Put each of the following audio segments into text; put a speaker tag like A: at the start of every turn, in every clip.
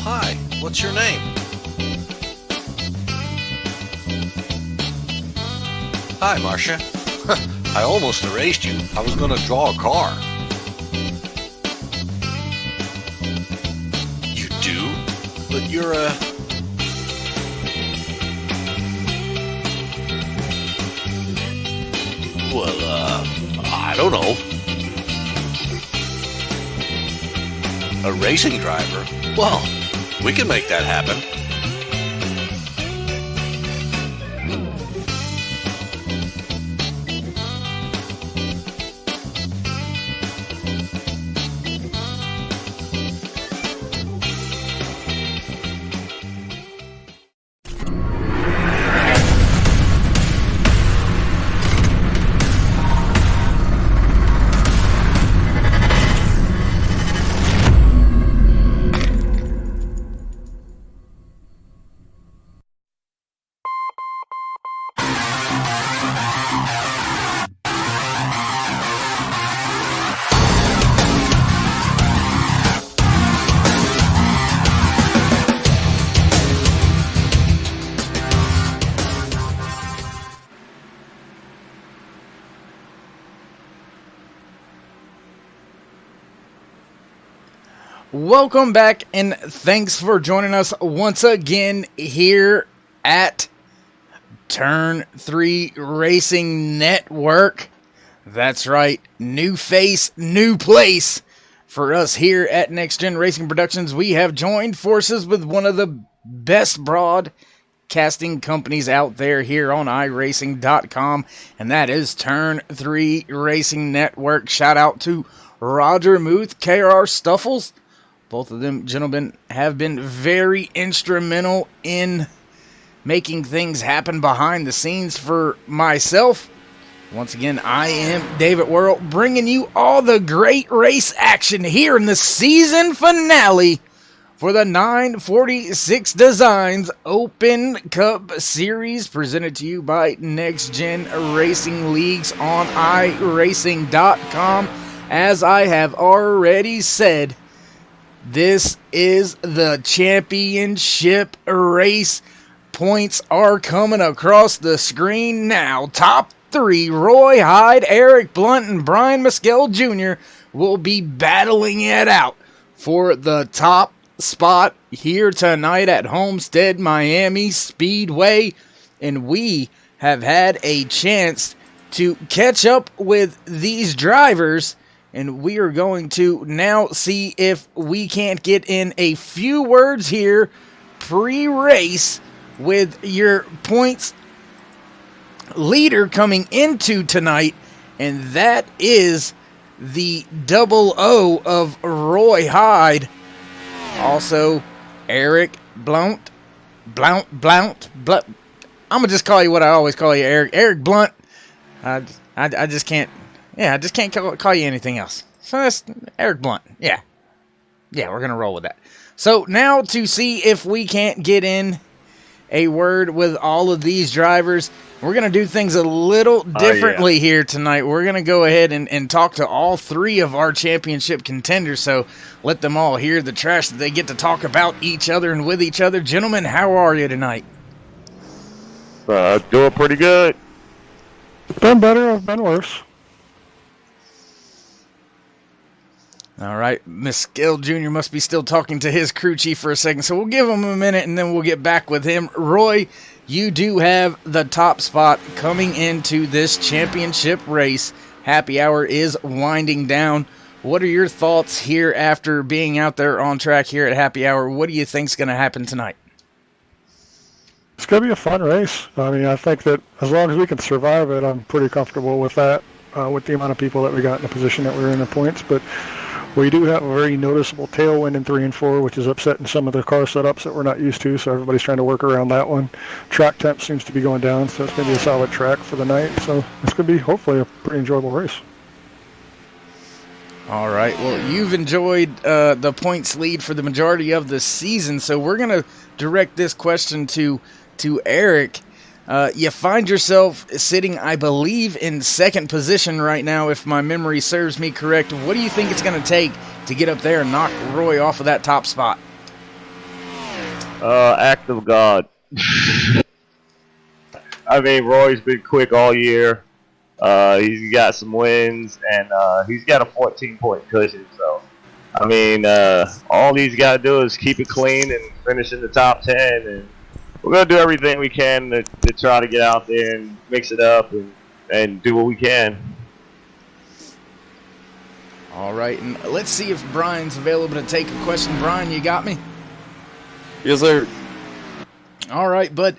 A: hi. What's your name? Hi, Marcia. I almost erased you. I was going to draw a car. You do? But you're a... Well, I don't know. A racing driver? Well, we can make that happen.
B: Welcome back, and thanks for joining us once again here at Turn 3 Racing Network. That's right, new face, new place for us here at Next Gen Racing Productions. We have joined forces with one of the best broadcasting companies out there here on iRacing.com, and that is Turn 3 Racing Network. Shout out to Roger Muth, KR Stuffles. Both of them gentlemen have been very instrumental in making things happen behind the scenes for myself. Once again, I am David Worrell, bringing you all the great race action here in the season finale for the 946 Designs Open Cup Series, presented to you by Next Gen Racing Leagues on iRacing.com. As I have already said, this is the championship race. Points are coming across the screen now. Top three, Roy Hyde, Eric Blunt, and Brian Mescal Jr. will be battling it out for the top spot here tonight at Homestead-Miami Speedway. And we have had a chance to catch up with these drivers, and we are going to now see if we can't get in a few words here pre-race with your points leader coming into tonight, and that is the double O of Roy Hyde. Also, Eric Blunt. I'm going to just call you what I always call you, Eric. Eric Blunt. I just can't. Yeah, I just can't call you anything else. So that's Eric Blunt. Yeah, we're going to roll with that. So now to see if we can't get in a word with all of these drivers, we're going to do things a little differently here tonight. We're going to go ahead and talk to all three of our championship contenders, so let them all hear the trash that they get to talk about each other and with each other. Gentlemen, how are you tonight?
C: Doing pretty good.
D: Been better, I've been worse.
B: All right, Mescal Jr. must be still talking to his crew chief for a second, so we'll give him a minute and then we'll get back with him. Roy, you do have the top spot coming into this championship race. Happy hour is winding down. What are your thoughts here after being out there on track here at Happy Hour? What do you think's going to happen tonight?
D: It's going to be a fun race. I mean, I think that as long as we can survive it, I'm pretty comfortable with that, with the amount of people that we got in the position that we're in the points. But we do have a very noticeable tailwind in 3 and 4, which is upsetting some of the car setups that we're not used to, so everybody's trying to work around that one. Track temp seems to be going down, so it's going to be a solid track for the night. So it's going to be, hopefully, a pretty enjoyable race.
B: All right. Well, you've enjoyed the points lead for the majority of the season, so we're going to direct this question to Eric. You find yourself sitting, I believe, in second position right now, if my memory serves me correct. What do you think it's going to take to get up there and knock Roy off of that top spot?
C: Act of God. I mean, Roy's been quick all year. He's got some wins, and he's got a 14-point cushion. So, I mean, all he's got to do is keep it clean and finish in the top 10. And we're going to do everything we can to try to get out there and mix it up and do what we can.
B: All right, and let's see if Brian's available to take a question. Brian, you got me?
E: Yes, sir.
B: All right, but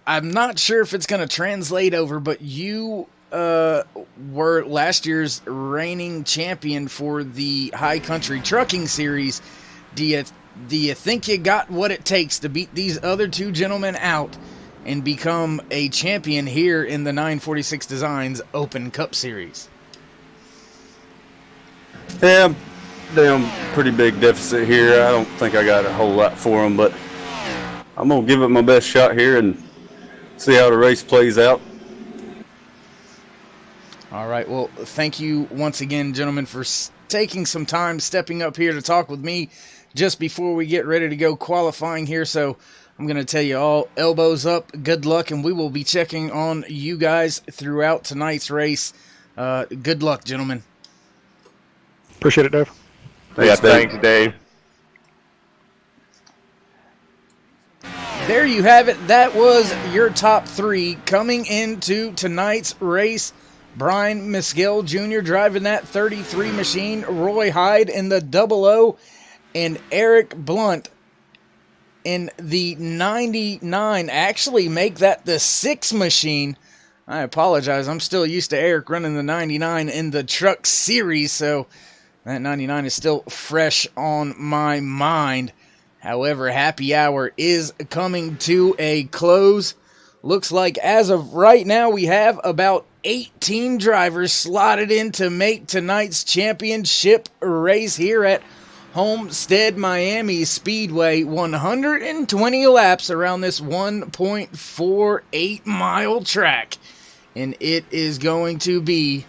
B: I'm not sure if it's going to translate over, but you were last year's reigning champion for the High Country Trucking Series. Do you think you got what it takes to beat these other two gentlemen out and become a champion here in the 946 Designs Open Cup Series?
E: Yeah, damn, pretty big deficit here. I don't think I got a whole lot for them, but I'm going to give it my best shot here and see how the race plays out.
B: All right, well, thank you once again, gentlemen, for taking some time, stepping up here to talk with me just before we get ready to go qualifying here. So I'm going to tell you all, elbows up, good luck, and we will be checking on you guys throughout tonight's race. Good luck, gentlemen.
D: Appreciate it, Dave.
C: Thanks, Dave.
B: There you have it. That was your top three coming into tonight's race. Brian Mescal Jr. driving that 33 machine, Roy Hyde in the 00, and Eric Blunt in the 99. Actually make that the 6 machine. I apologize. I'm still used to Eric running the 99 in the truck series, so that 99 is still fresh on my mind. However, happy hour is coming to a close. Looks like as of right now, we have about 18 drivers slotted in to make tonight's championship race here at Homestead-Miami Speedway. 120 laps around this 1.48 mile track. And it is going to be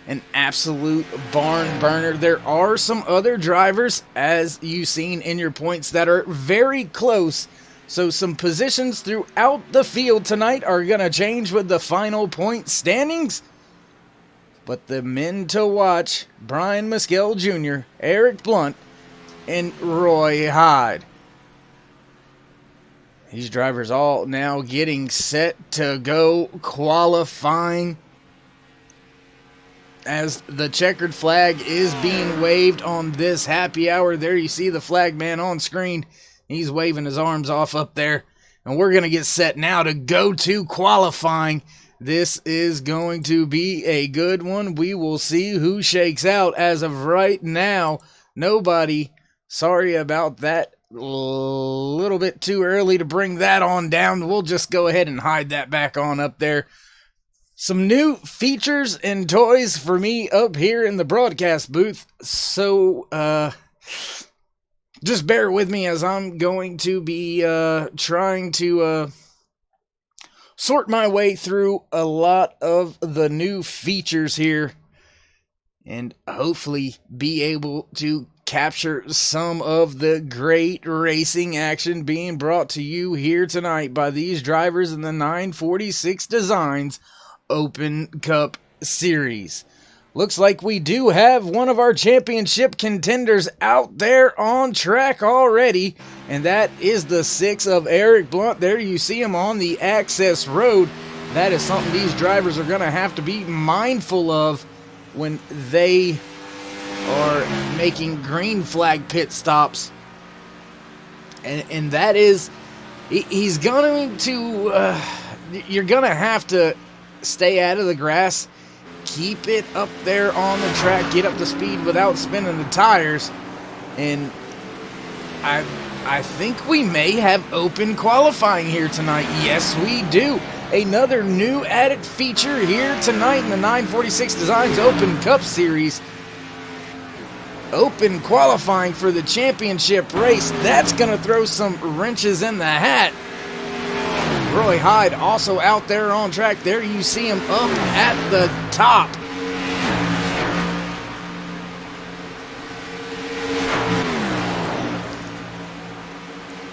B: an absolute barn burner. There are some other drivers, as you've seen in your points, that are very close. So some positions throughout the field tonight are going to change with the final point standings. But the men to watch, Brian Mescal Jr., Eric Blunt, and Roy Hyde. These drivers all now getting set to go qualifying as the checkered flag is being waved on this happy hour. There you see the flag man on screen. He's waving his arms off up there. And we're going to get set now to go to qualifying. This is going to be a good one. We will see who shakes out. As of right now, nobody. Sorry about that. A little bit too early to bring that on down. We'll just go ahead and hide that back on up there. Some new features and toys for me up here in the broadcast booth. So, just bear with me as I'm going to be trying to sort my way through a lot of the new features here and hopefully be able to capture some of the great racing action being brought to you here tonight by these drivers in the 946 Designs Open Cup Series. Looks like we do have one of our championship contenders out there on track already, and that is the 6 of Eric Blunt. There you see him on the access road. That is something these drivers are going to have to be mindful of when they are making green flag pit stops. And that is, he's going to, you're going to have to stay out of the grass, keep it up there on the track, get up to speed without spinning the tires, and I think we may have open qualifying here tonight. Yes, we do. Another new added feature here tonight in the 946 Designs Open Cup Series. Open qualifying for the championship race. That's going to throw some wrenches in the hat. Roy Hyde also out there on track. There you see him up at the top.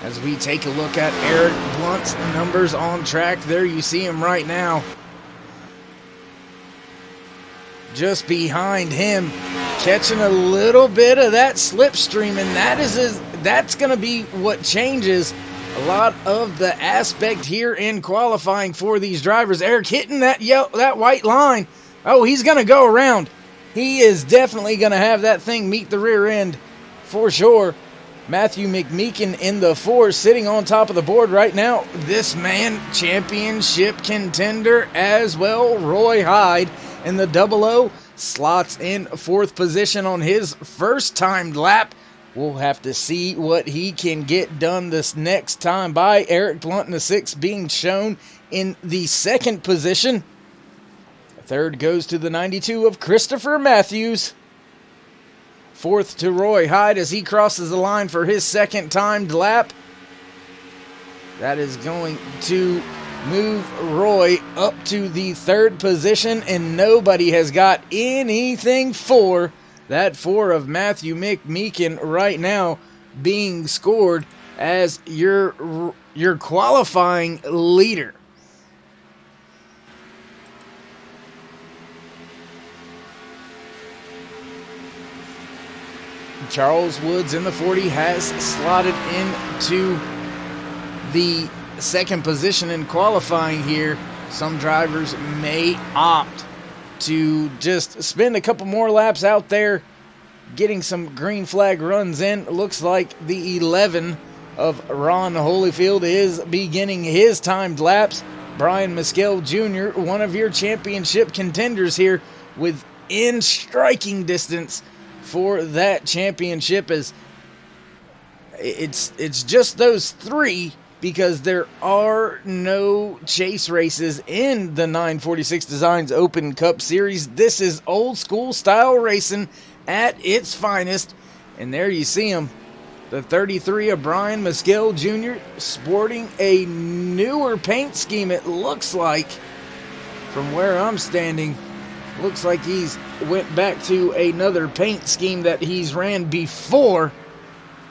B: as we take a look at Eric Blunt's numbers on track. There you see him right now. Just behind him, catching a little bit of that slipstream, and that's going to be what changes a lot of the aspect here in qualifying for these drivers. Eric hitting that white line. Oh, he's going to go around. He is definitely going to have that thing meet the rear end for sure. Matthew McMeekin in the 4, sitting on top of the board right now. This man, championship contender as well. Roy Hyde in the 00 slots in 4th position on his first timed lap. We'll have to see what he can get done this next time by. Eric Blunt in the 6 being shown in the 2nd position. 3rd goes to the 92 of Christopher Matthews. 4th to Roy Hyde as he crosses the line for his 2nd timed lap. That is going to move Roy up to the 3rd position, and nobody has got anything for that 4 of Matthew McMeekin right now being scored as your qualifying leader. Charles Woods in the 40 has slotted into the 2nd position in qualifying here. Some drivers may opt to just spend a couple more laps out there getting some green flag runs in. Looks like the 11 of Ron Holyfield is beginning his timed laps. Brian Mescal Jr., one of your championship contenders here, within striking distance for that championship, as it's just those 3 because there are no chase races in the 946 Designs Open Cup Series. This is old school style racing at its finest. And there you see him, the 33 of Brian Mescal Jr., sporting a newer paint scheme, it looks like, from where I'm standing. Looks like he's went back to another paint scheme that he's ran before.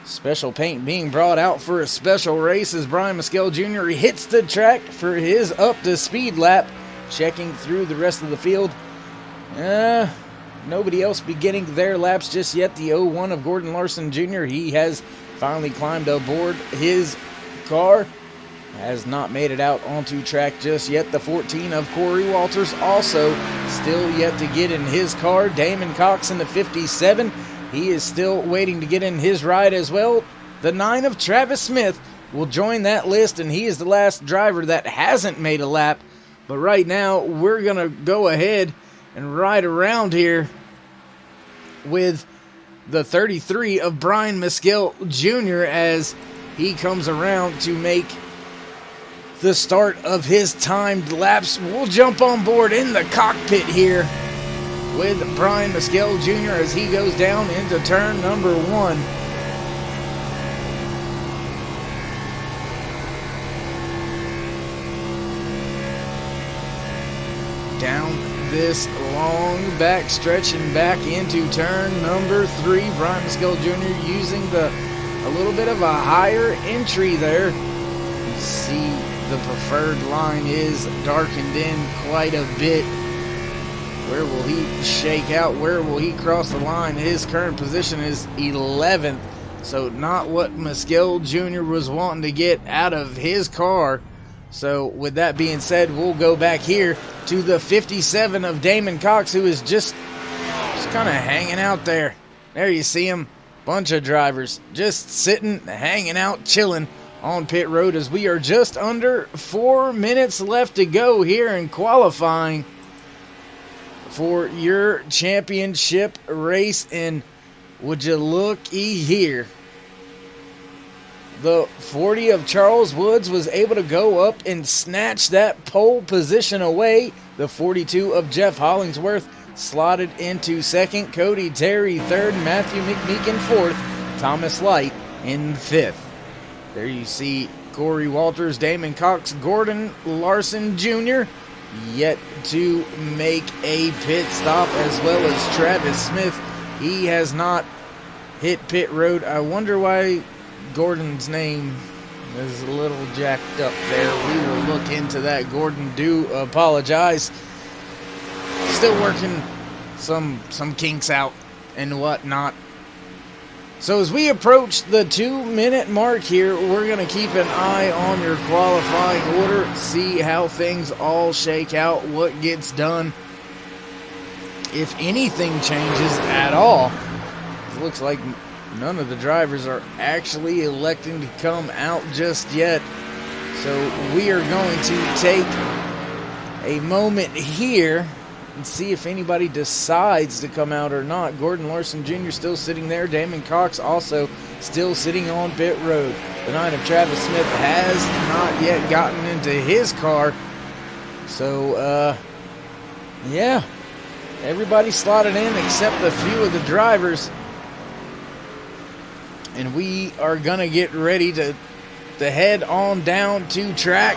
B: Special paint being brought out for a special race as Brian Mescal Jr. hits the track for his up-to-speed lap. Checking through the rest of the field. Nobody else beginning their laps just yet. The 01 of Gordon Larson Jr., he has finally climbed aboard his car. Has not made it out onto track just yet. The 14 of Corey Walters also still yet to get in his car. Damon Cox in the 57. He is still waiting to get in his ride as well. The 9 of Travis Smith will join that list, and he is the last driver that hasn't made a lap. But right now, we're going to go ahead and ride around here with the 33 of Brian Mescal Jr. as he comes around to make the start of his timed laps. We'll jump on board in the cockpit here with Brian Mescal Jr. as he goes down into turn number 1. Down this long back stretch and back into turn number 3. Brian Mescal Jr. using a little bit of a higher entry there. You see the preferred line is darkened in quite a bit. Where will he shake out? Where will he cross the line? His current position is 11th. So not what Mescal Jr. was wanting to get out of his car. So with that being said, we'll go back here to the 57 of Damon Cox, who is just kind of hanging out there. There you see him. Bunch of drivers just sitting, hanging out, chilling on pit road as we are just under 4 minutes left to go here in qualifying for your championship race. And would you looky here, the 40 of Charles Woods was able to go up and snatch that pole position away. The 42 of Jeff Hollingsworth slotted into 2nd, Cody Terry 3rd, Matthew McMeekin 4th, Thomas Light in 5th. There you see Corey Walters, Damon Cox, Gordon Larson Jr. yet to make a pit stop, as well as Travis Smith. He has not hit pit road. I wonder why Gordon's name is a little jacked up there. We will look into that. Gordon, do apologize. Still working some kinks out and whatnot. So as we approach the 2-minute mark here, we're going to keep an eye on your qualifying order, see how things all shake out, what gets done, if anything changes at all. It looks like none of the drivers are actually electing to come out just yet. So we are going to take a moment here and see if anybody decides to come out or not. Gordon Larson Jr. still sitting there. Damon Cox also still sitting on pit road. The 9 of Travis Smith has not yet gotten into his car. So, yeah. Everybody slotted in except a few of the drivers. And we are going to get ready to head on down to track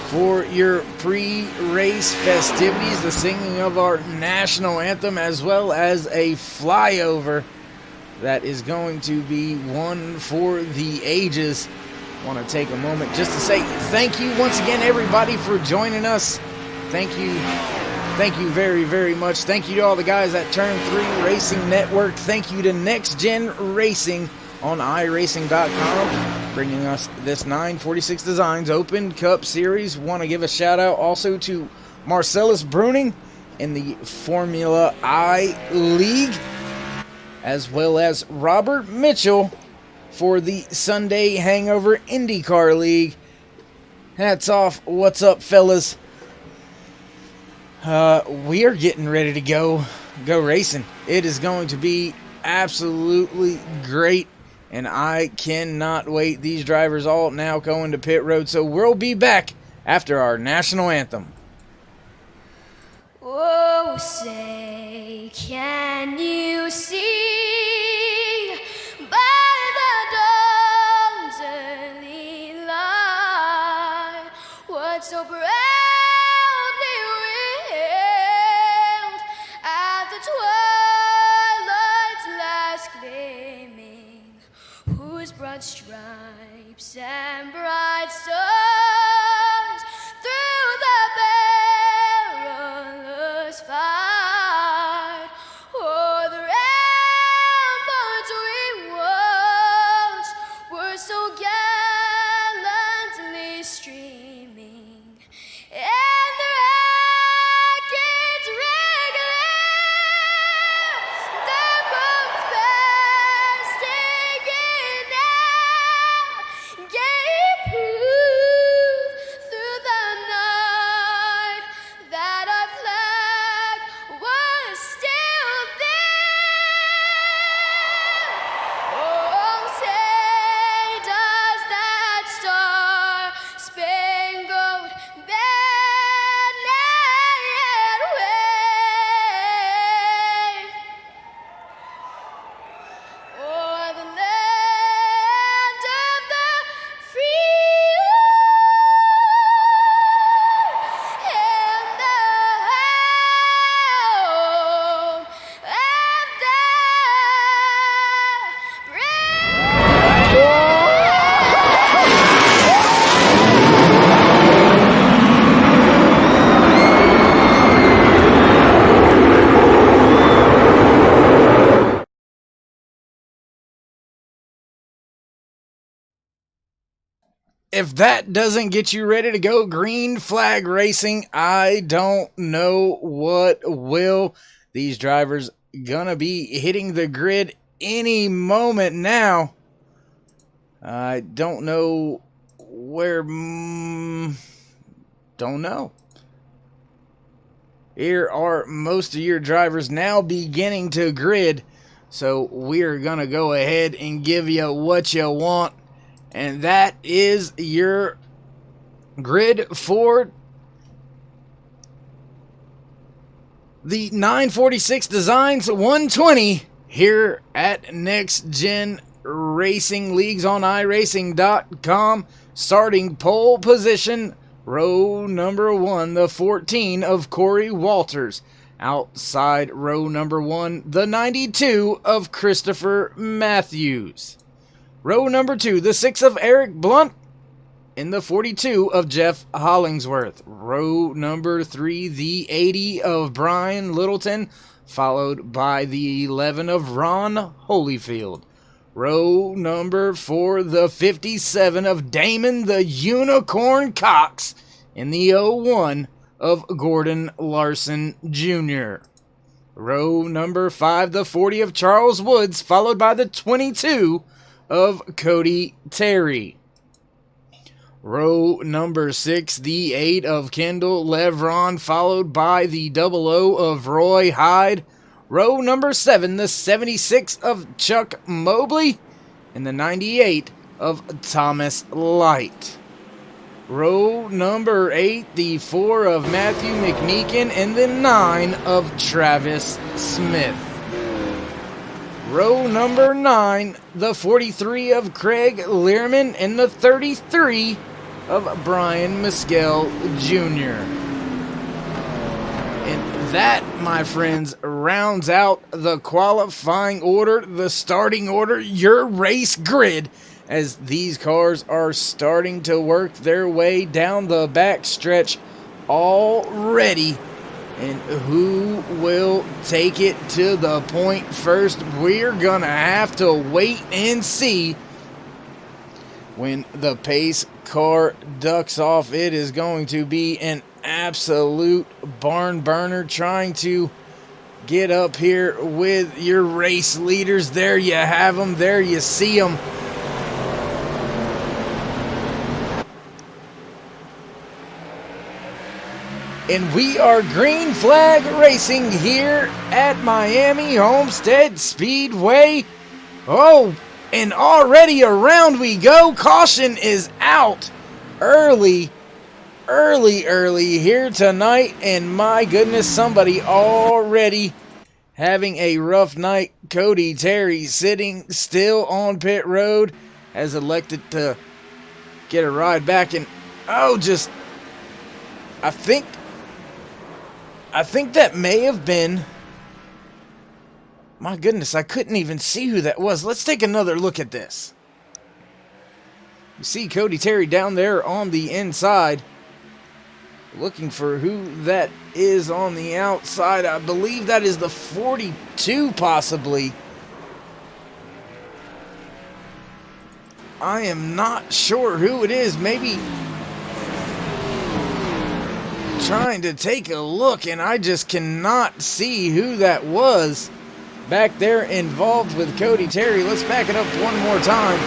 B: for your pre-race festivities, the singing of our national anthem, as well as a flyover that is going to be one for the ages. I want to take a moment just to say thank you once again, everybody, for joining us. Thank you very, very much. Thank you to all the guys at Turn 3 Racing Network. Thank you to Next Gen Racing on iRacing.com, bringing us this 946 Designs Open Cup Series. Want to give a shout out also to Marcellus Bruning in the Formula I League, as well as Robert Mitchell for the Sunday Hangover IndyCar League. Hats off. What's up, fellas? We are getting ready to go racing. It is going to be absolutely great, and I cannot wait. These drivers all now going to pit road, so we'll be back after our national anthem.
F: Oh, say, can you see by the dawn's early light what so proudly wailed at the twilight's last gleaming, whose broad stripes and bright stars through the perilous fight o'er the ramparts we watched were so gallantly streaming, and the rockets regular their bombs bursting in air gave proof through the night that our flag was still there. Oh, say does that star-spangled banner yet wave o'er the land of the free and the home of the
B: If that doesn't get you ready to go green flag racing, I don't know what will. These drivers gonna be hitting the grid any moment now. I don't know where. Don't know. Here are most of your drivers now beginning to grid. So we're gonna go ahead and give you what you want. And that is your grid for the 946 Designs 120 here at Next Gen Racing Leagues on iRacing.com. Starting pole position, row number 1, the 14 of Corey Walters. Outside row number 1, the 92 of Christopher Matthews. Row number 2, the 6 of Eric Blunt and the 42 of Jeff Hollingsworth. Row number 3, the 80 of Brian Littleton, followed by the 11 of Ron Holyfield. Row number 4, the 57 of Damon the Unicorn Cox, and the 01 of Gordon Larson Jr. Row number 5, the 40 of Charles Woods, followed by the 22 of Cody Terry. Row number 6, the 8 of Kendall Levron, followed by the 00 of Roy Hyde. Row number 7, the 76 of Chuck Mobley, and the 98 of Thomas Light. Row number 8, the 4 of Matthew McMeekin, and the 9 of Travis Smith. Row number 9, the 43 of Craig Learman, and the 33 of Brian Mescal Jr. And that, my friends, rounds out the qualifying order, the starting order, your race grid, as these cars are starting to work their way down the back stretch already. And who will take it to the point first? We're going to have to wait and see. When the pace car ducks off, it is going to be an absolute barn burner trying to get up here with your race leaders. There you have them. There you see them. And we are green flag racing here at Miami Homestead Speedway. Oh, and already around we go. Caution is out early here tonight. And my goodness, somebody already having a rough night. Cody Terry, sitting still on pit road, has elected to get a ride back. And I think that may have been... My goodness, I couldn't even see who that was. Let's take another look at this. You see Cody Terry down there on the inside, looking for who that is on the outside. I believe that is the 42, possibly. I am not sure who it is. Maybe trying to take a look, and I just cannot see who that was back there involved with Cody Terry. Let's back it up one more time.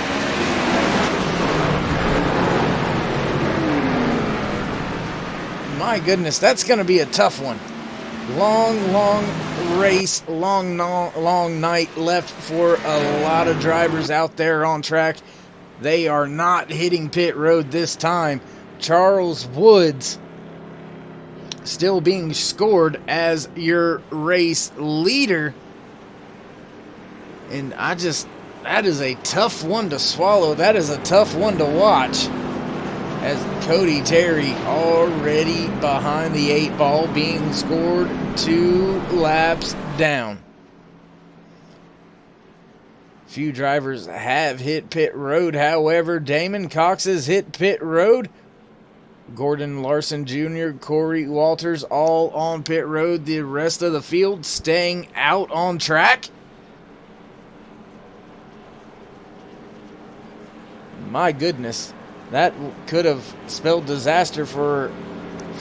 B: My goodness, that's going to be a tough one. Long race, long night left for a lot of drivers out there on track. They are not hitting pit road this time. Charles Woods still being scored as your race leader. And that is a tough one to swallow. That is a tough one to watch. As Cody Terry already behind the 8 ball, being scored 2 laps down. Few drivers have hit pit road. However, Damon Cox has hit pit road. Gordon Larson Jr., Corey Walters, all on pit road. The rest of the field staying out on track. My goodness, that could have spelled disaster for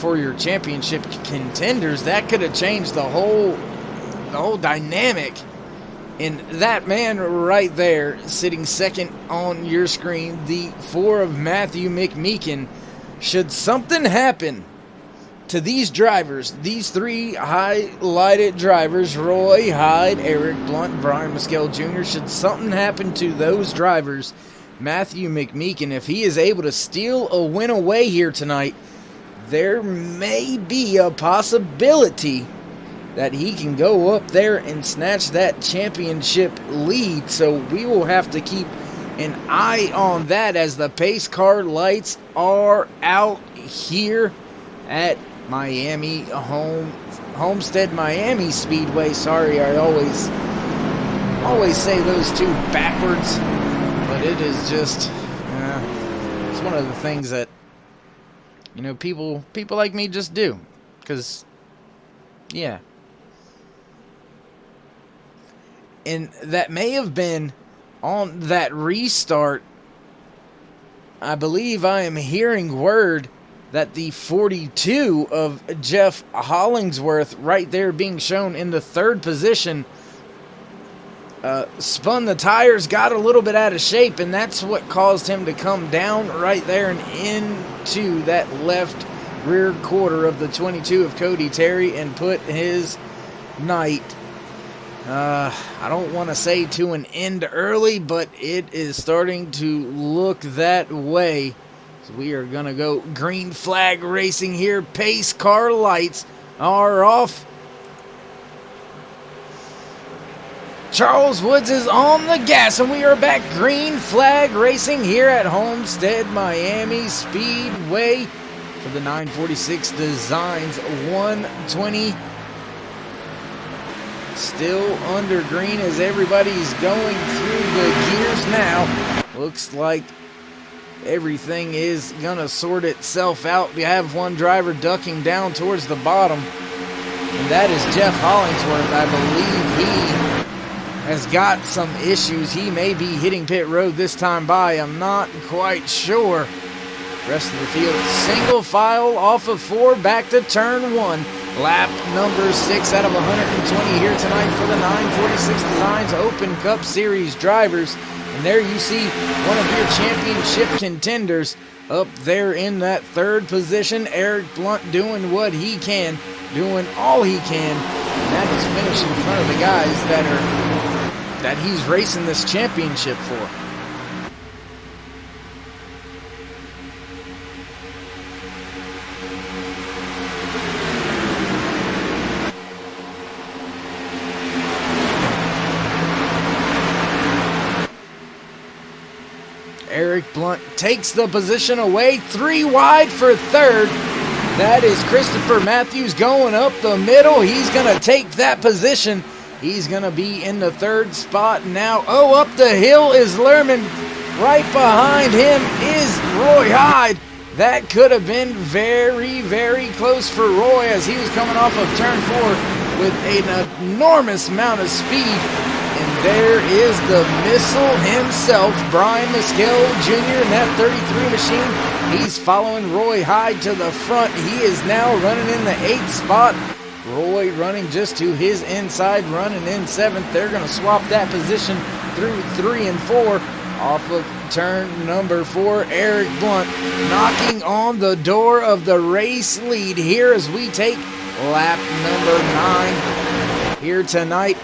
B: your championship contenders. That could have changed the whole dynamic. And that man right there, sitting second on your screen, the 4 of Matthew McMeekin. Should something happen to these drivers, these 3 highlighted drivers, Roy Hyde, Eric Blunt, Brian Mescal Jr., should something happen to those drivers, Matthew McMeekin, if he is able to steal a win away here tonight, there may be a possibility that he can go up there and snatch that championship lead. So we will have to keep an eye on that as the pace car lights are out here at Miami Homestead-Miami Speedway. Sorry, I always say those two backwards. But But it is just, it's one of the things that, you know, people like me just do. Because, yeah. And that may have been on that restart. I believe I am hearing word that the 42 of Jeff Hollingsworth right there being shown in the third position spun the tires, got a little bit out of shape, and that's what caused him to come down right there and into that left rear quarter of the 22 of Cody Terry and put his night, I don't want to say to an end early, but it is starting to look that way. So we are going to go green flag racing here. Pace car lights are off. Charles Woods is on the gas, and we are back green flag racing here at Homestead-Miami Speedway for the 946 Designs 120. Still under green as everybody's going through the gears now. Looks like everything is going to sort itself out. We have one driver ducking down towards the bottom, and that is Jeff Hollingsworth. I believe he has got some issues. He may be hitting pit road this time by. I'm not quite sure. Rest of the field, single file off of 4, back to turn 1. Lap number 6 out of 120 here tonight for the 946 Designs Open Cup Series drivers. And there you see one of your championship contenders up there in that third position. Eric Blunt doing what he can, doing all he can. And that is finish in front of the guys that he's racing this championship for. Eric Blunt takes the position away, 3 wide for third. That is Christopher Matthews going up the middle. He's going to take that position. He's going to be in the third spot now. Oh, up the hill is Lerman. Right behind him is Roy Hyde. That could have been very, very close for Roy as he was coming off of turn 4 with an enormous amount of speed. And there is the missile himself, Brian Mescal Jr. in that 33 machine. He's following Roy Hyde to the front. He is now running in the 8th spot. Roy running just to his inside, running in 7th. They're going to swap that position through 3 and 4. Off of turn number 4, Eric Blunt knocking on the door of the race lead here as we take lap number 9 here tonight.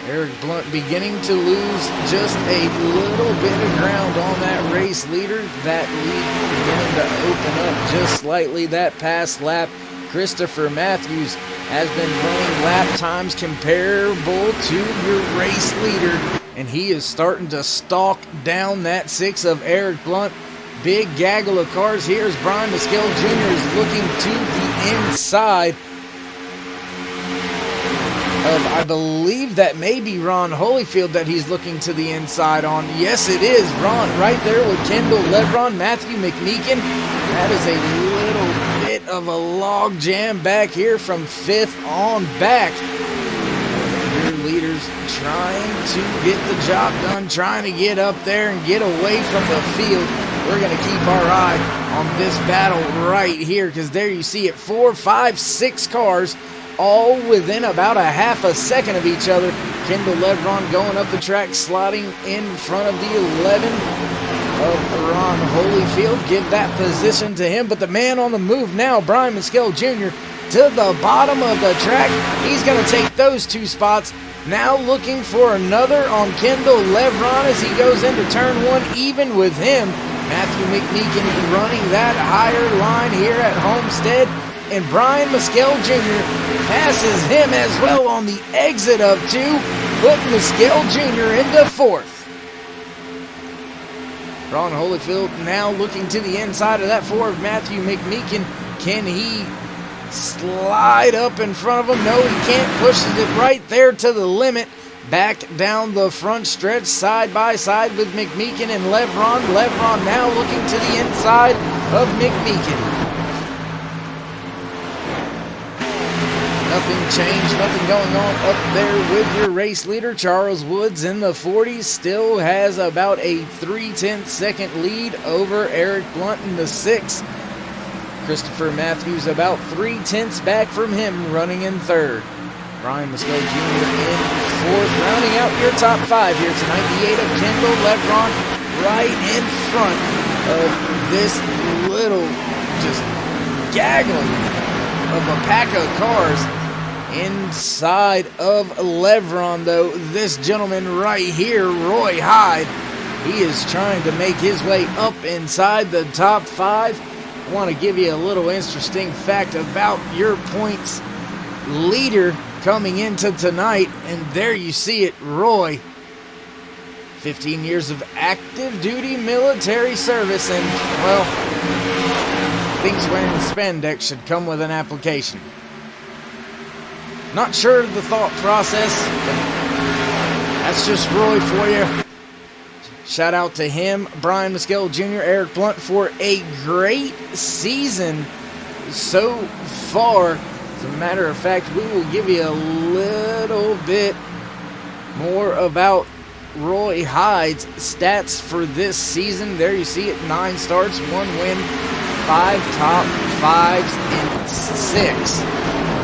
B: Eric Blunt beginning to lose just a little bit of ground on that race leader. That lead beginning to open up just slightly. That past lap, Christopher Matthews has been running lap times comparable to your race leader, and he is starting to stalk down that 6 of Eric Blunt. Big gaggle of cars. Here's Brian Mescal Jr. is looking to the inside of, I believe that may be Ron Holyfield that he's looking to the inside on. Yes, it is Ron right there with Kendall Levron, Matthew McMeekin. That is a little bit of a log jam back here from 5th on back. Your leaders trying to get the job done, trying to get up there and get away from the field. We're going to keep our eye on this battle right here because there you see it, 4, 5, 6 cars all within about a half a second of each other. Kendall Levron going up the track, sliding in front of the 11 of Ron Holyfield. Give that position to him, but the man on the move now, Brian Mescal Jr., to the bottom of the track. He's going to take those 2 spots. Now looking for another on Kendall Levron as he goes into turn 1, even with him. Matthew McMeekin running that higher line here at Homestead. And Brian Mescal Jr. passes him as well on the exit of 2, putting Mescal Jr. into 4th. Ron Holyfield now looking to the inside of that 4 of Matthew McMeekin. Can he slide up in front of him? No, he can't. Pushes it right there to the limit. Back down the front stretch, side by side with McMeekin and Levron. Levron now looking to the inside of McMeekin. Nothing changed, nothing going on up there with your race leader. Charles Woods in the 40s still has about a 3/10 second lead over Eric Blunt in the 6th. Christopher Matthews about 3/10 back from him, running in 3rd. Brian Musco Jr. in 4th, rounding out your top 5 here tonight. The 8 of Kendall Levron right in front of this little just gaggling of a pack of cars. Inside of Levron, though, this gentleman right here, Roy Hyde, he is trying to make his way up inside the top 5. I want to give you a little interesting fact about your points leader coming into tonight, and there you see it, Roy. 15 years of active duty military service, and, well, thinks wearing spandex should come with an application. Not sure of the thought process, but that's just Roy for you. Shout out to him, Brian Muskel Jr., Eric Blunt, for a great season so far. As a matter of fact, we will give you a little bit more about Roy Hyde's stats for this season. There you see it, 9 starts, 1 win, 5 top 5s, and 6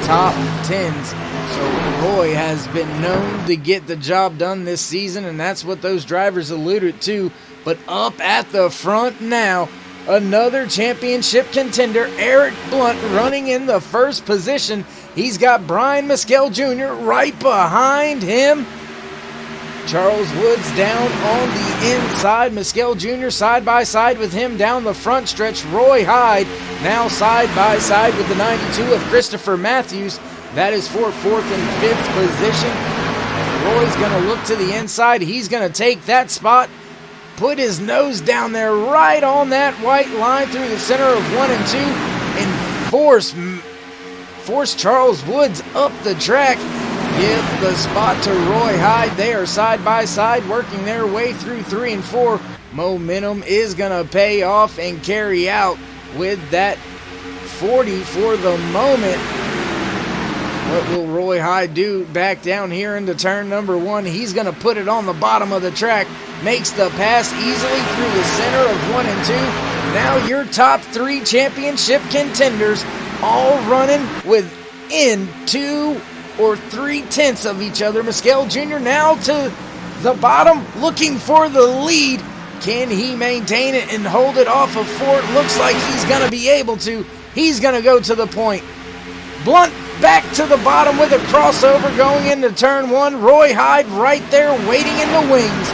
B: top 10s. So Roy has been known to get the job done this season, and that's what those drivers alluded to. But up at the front now, another championship contender, Eric Blunt, running in the 1st position. He's got Brian Muskel Jr. right behind him. Charles Woods down on the inside. Muskel Jr. side by side with him down the front stretch. Roy Hyde now side by side with the 92 of Christopher Matthews. That is for 4th and 5th position. Roy's going to look to the inside. He's going to take that spot, put his nose down there right on that white line through the center of 1 and 2, and force Charles Woods up the track. Give the spot to Roy Hyde. They are side by side working their way through 3 and 4. Momentum is going to pay off and carry out with that 40 for the moment. What will Roy Hyde do back down here into turn number 1? He's going to put it on the bottom of the track. Makes the pass easily through the center of 1 and 2. Now your top 3 championship contenders all running within 2 or 3/10 of each other. Muskel Jr. now to the bottom, looking for the lead. Can he maintain it and hold it off of 4? It looks like he's going to be able to. He's going to go to the point. Blunt back to the bottom with a crossover going into turn 1. Roy Hyde right there waiting in the wings.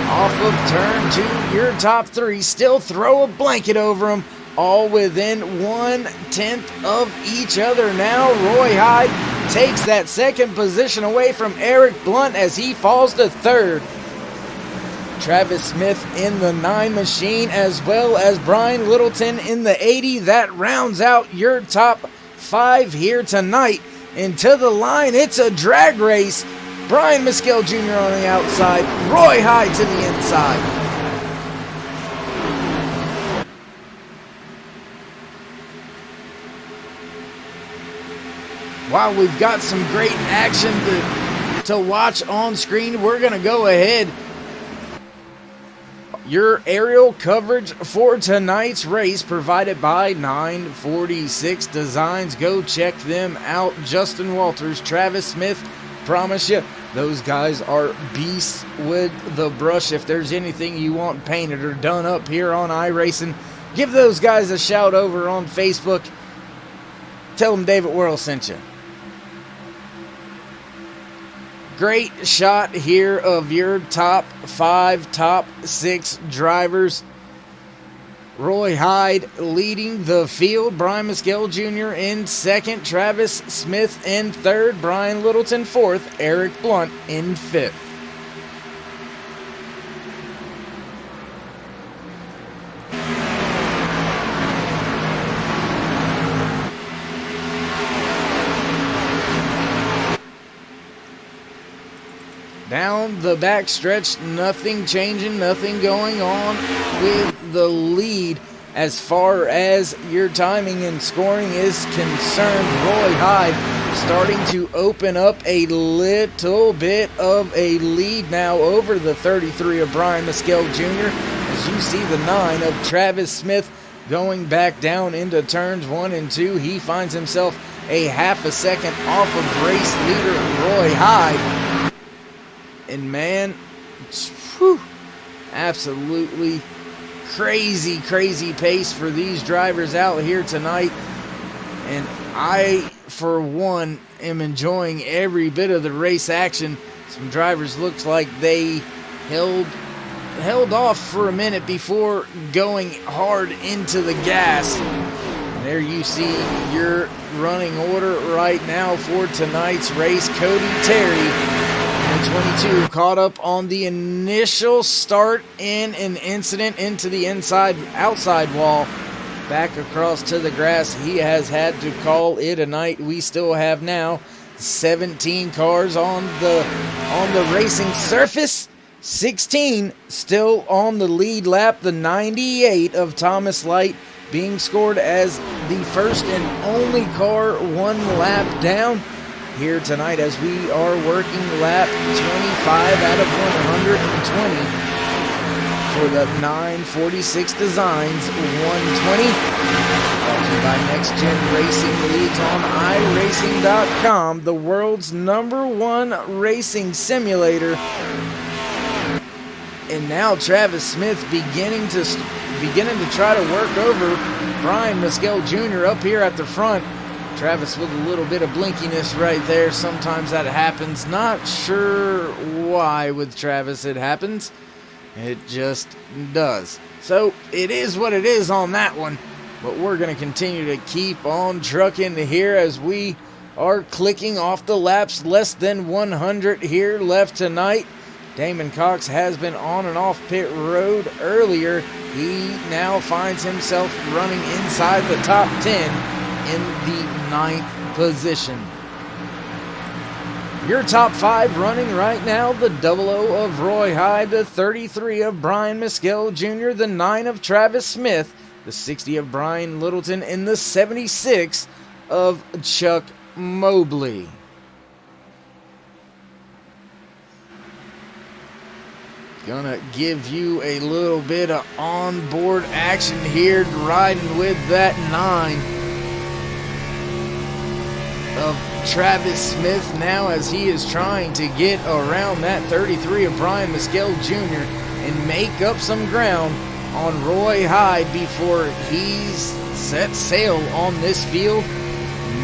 B: Off of turn 2, your top 3 still throw a blanket over them, all within 1/10 of each other. Now Roy Hyde takes that 2nd position away from Eric Blunt as he falls to 3rd. Travis Smith in the 9 machine, as well as Brian Littleton in the 80. That rounds out your top 5 here tonight. And to the line, it's a drag race. Brian Muskel Jr. on the outside, Roy Hyde to the inside. While we've got some great action to watch on screen, we're going to go ahead. Your aerial coverage for tonight's race provided by 946 Designs. Go check them out. Justin Walters, Travis Smith, promise you, those guys are beasts with the brush. If there's anything you want painted or done up here on iRacing, give those guys a shout over on Facebook. Tell them David Worrell sent you. Great shot here of your top 5, top 6 drivers. Roy Hyde leading the field. Brian Muskel Jr. in 2nd. Travis Smith in 3rd. Brian Littleton 4th. Eric Blunt in 5th. down the back stretch. Nothing changing, nothing going on with the lead as far as your timing and scoring is concerned. Roy Hyde starting to open up a little bit of a lead now over the 33 of Brian Mescal Jr. As you see the 9 of Travis Smith going back down into turns 1 and 2. He finds himself a half a second off of race leader Roy Hyde. And man, whew, absolutely crazy pace for these drivers out here tonight. And I, for one, am enjoying every bit of the race action. Some drivers looks like they held off for a minute before going hard into the gas. And there you see your running order right now for tonight's race. Cody Terry, 22, caught up on the initial start in an incident into the outside wall. Back across to the grass. He has had to call it a night. We still have now 17 cars on the racing surface. 16 still on the lead lap. The 98 of Thomas Light being scored as the first and only car 1 lap down here tonight as we are working lap 25 out of 120 for the 946 Designs 120. Brought to you by Next Gen Racing Leads on iRacing.com, the world's #1 racing simulator. And now Travis Smith beginning to try to work over Brian Mescal Jr. up here at the front. Travis with a little bit of blinkiness right there. Sometimes that happens. Not sure why with Travis it happens. It just does. So it is what it is on that one. But we're going to continue to keep on trucking here as we are clicking off the laps. Less than 100 here left tonight. Damon Cox has been on and off pit road earlier. He now finds himself running inside the top 10 in the 9th position. Your top 5 running right now: the 00 of Roy Hyde, the 33 of Brian Mescal Jr., the 9 of Travis Smith, the 60 of Brian Littleton, and the 76 of Chuck Mobley. Gonna give you a little bit of onboard action here, riding with that 9 of Travis Smith now as he is trying to get around that 33 of Brian Mescal Jr. and make up some ground on Roy Hyde before he's set sail on this field.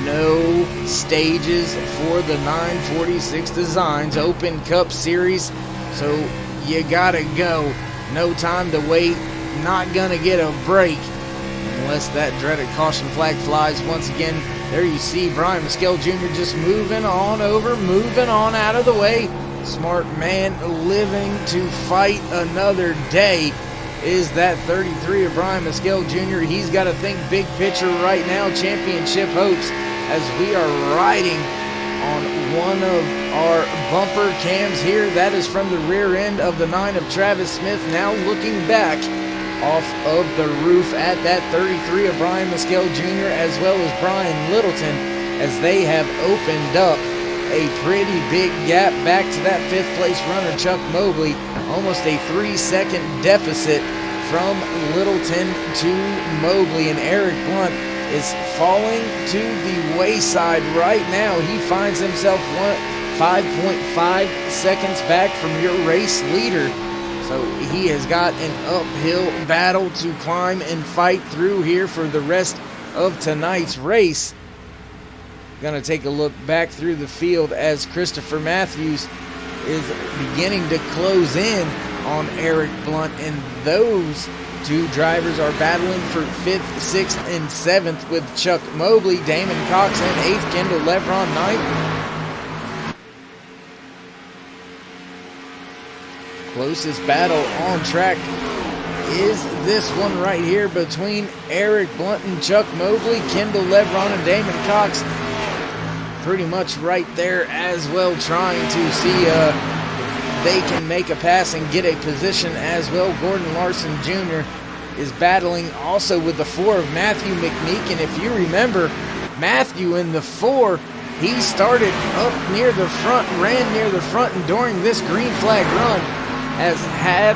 B: No stages for the 946 Designs Open Cup Series, so you gotta go. No time to wait. Not gonna get a break unless that dreaded caution flag flies once again. There you see Brian Mescal Jr. just moving on over, moving on out of the way. Smart man living to fight another day is that 33 of Brian Mescal Jr. He's got to think big picture right now, championship hopes, as we are riding on one of our bumper cams here. That is from the rear end of the 9 of Travis Smith, now looking back off of the roof at that 33 of Brian Mescal Jr. as well as Brian Littleton, as they have opened up a pretty big gap back to that 5th place runner Chuck Mobley. Almost a 3-second deficit from Littleton to Mobley, and Eric Blunt is falling to the wayside right now. He finds himself 5.5 seconds back from your race leader. So he has got an uphill battle to climb and fight through here for the rest of tonight's race. Going to take a look back through the field as Christopher Matthews is beginning to close in on Eric Blunt, and those two drivers are battling for 5th, 6th, and 7th with Chuck Mobley, Damon Cox in 8th, Kendall Levron 9th. Closest battle on track is this one right here between Eric Blunt and Chuck Mobley. Kendall Levron and Damon Cox pretty much right there as well, trying to see they can make a pass and get a position as well. Gordon Larson Jr. is battling also with the 4 of Matthew McNeek. And if you remember, Matthew in the 4, he started up near the front, ran near the front, and during this green flag run has had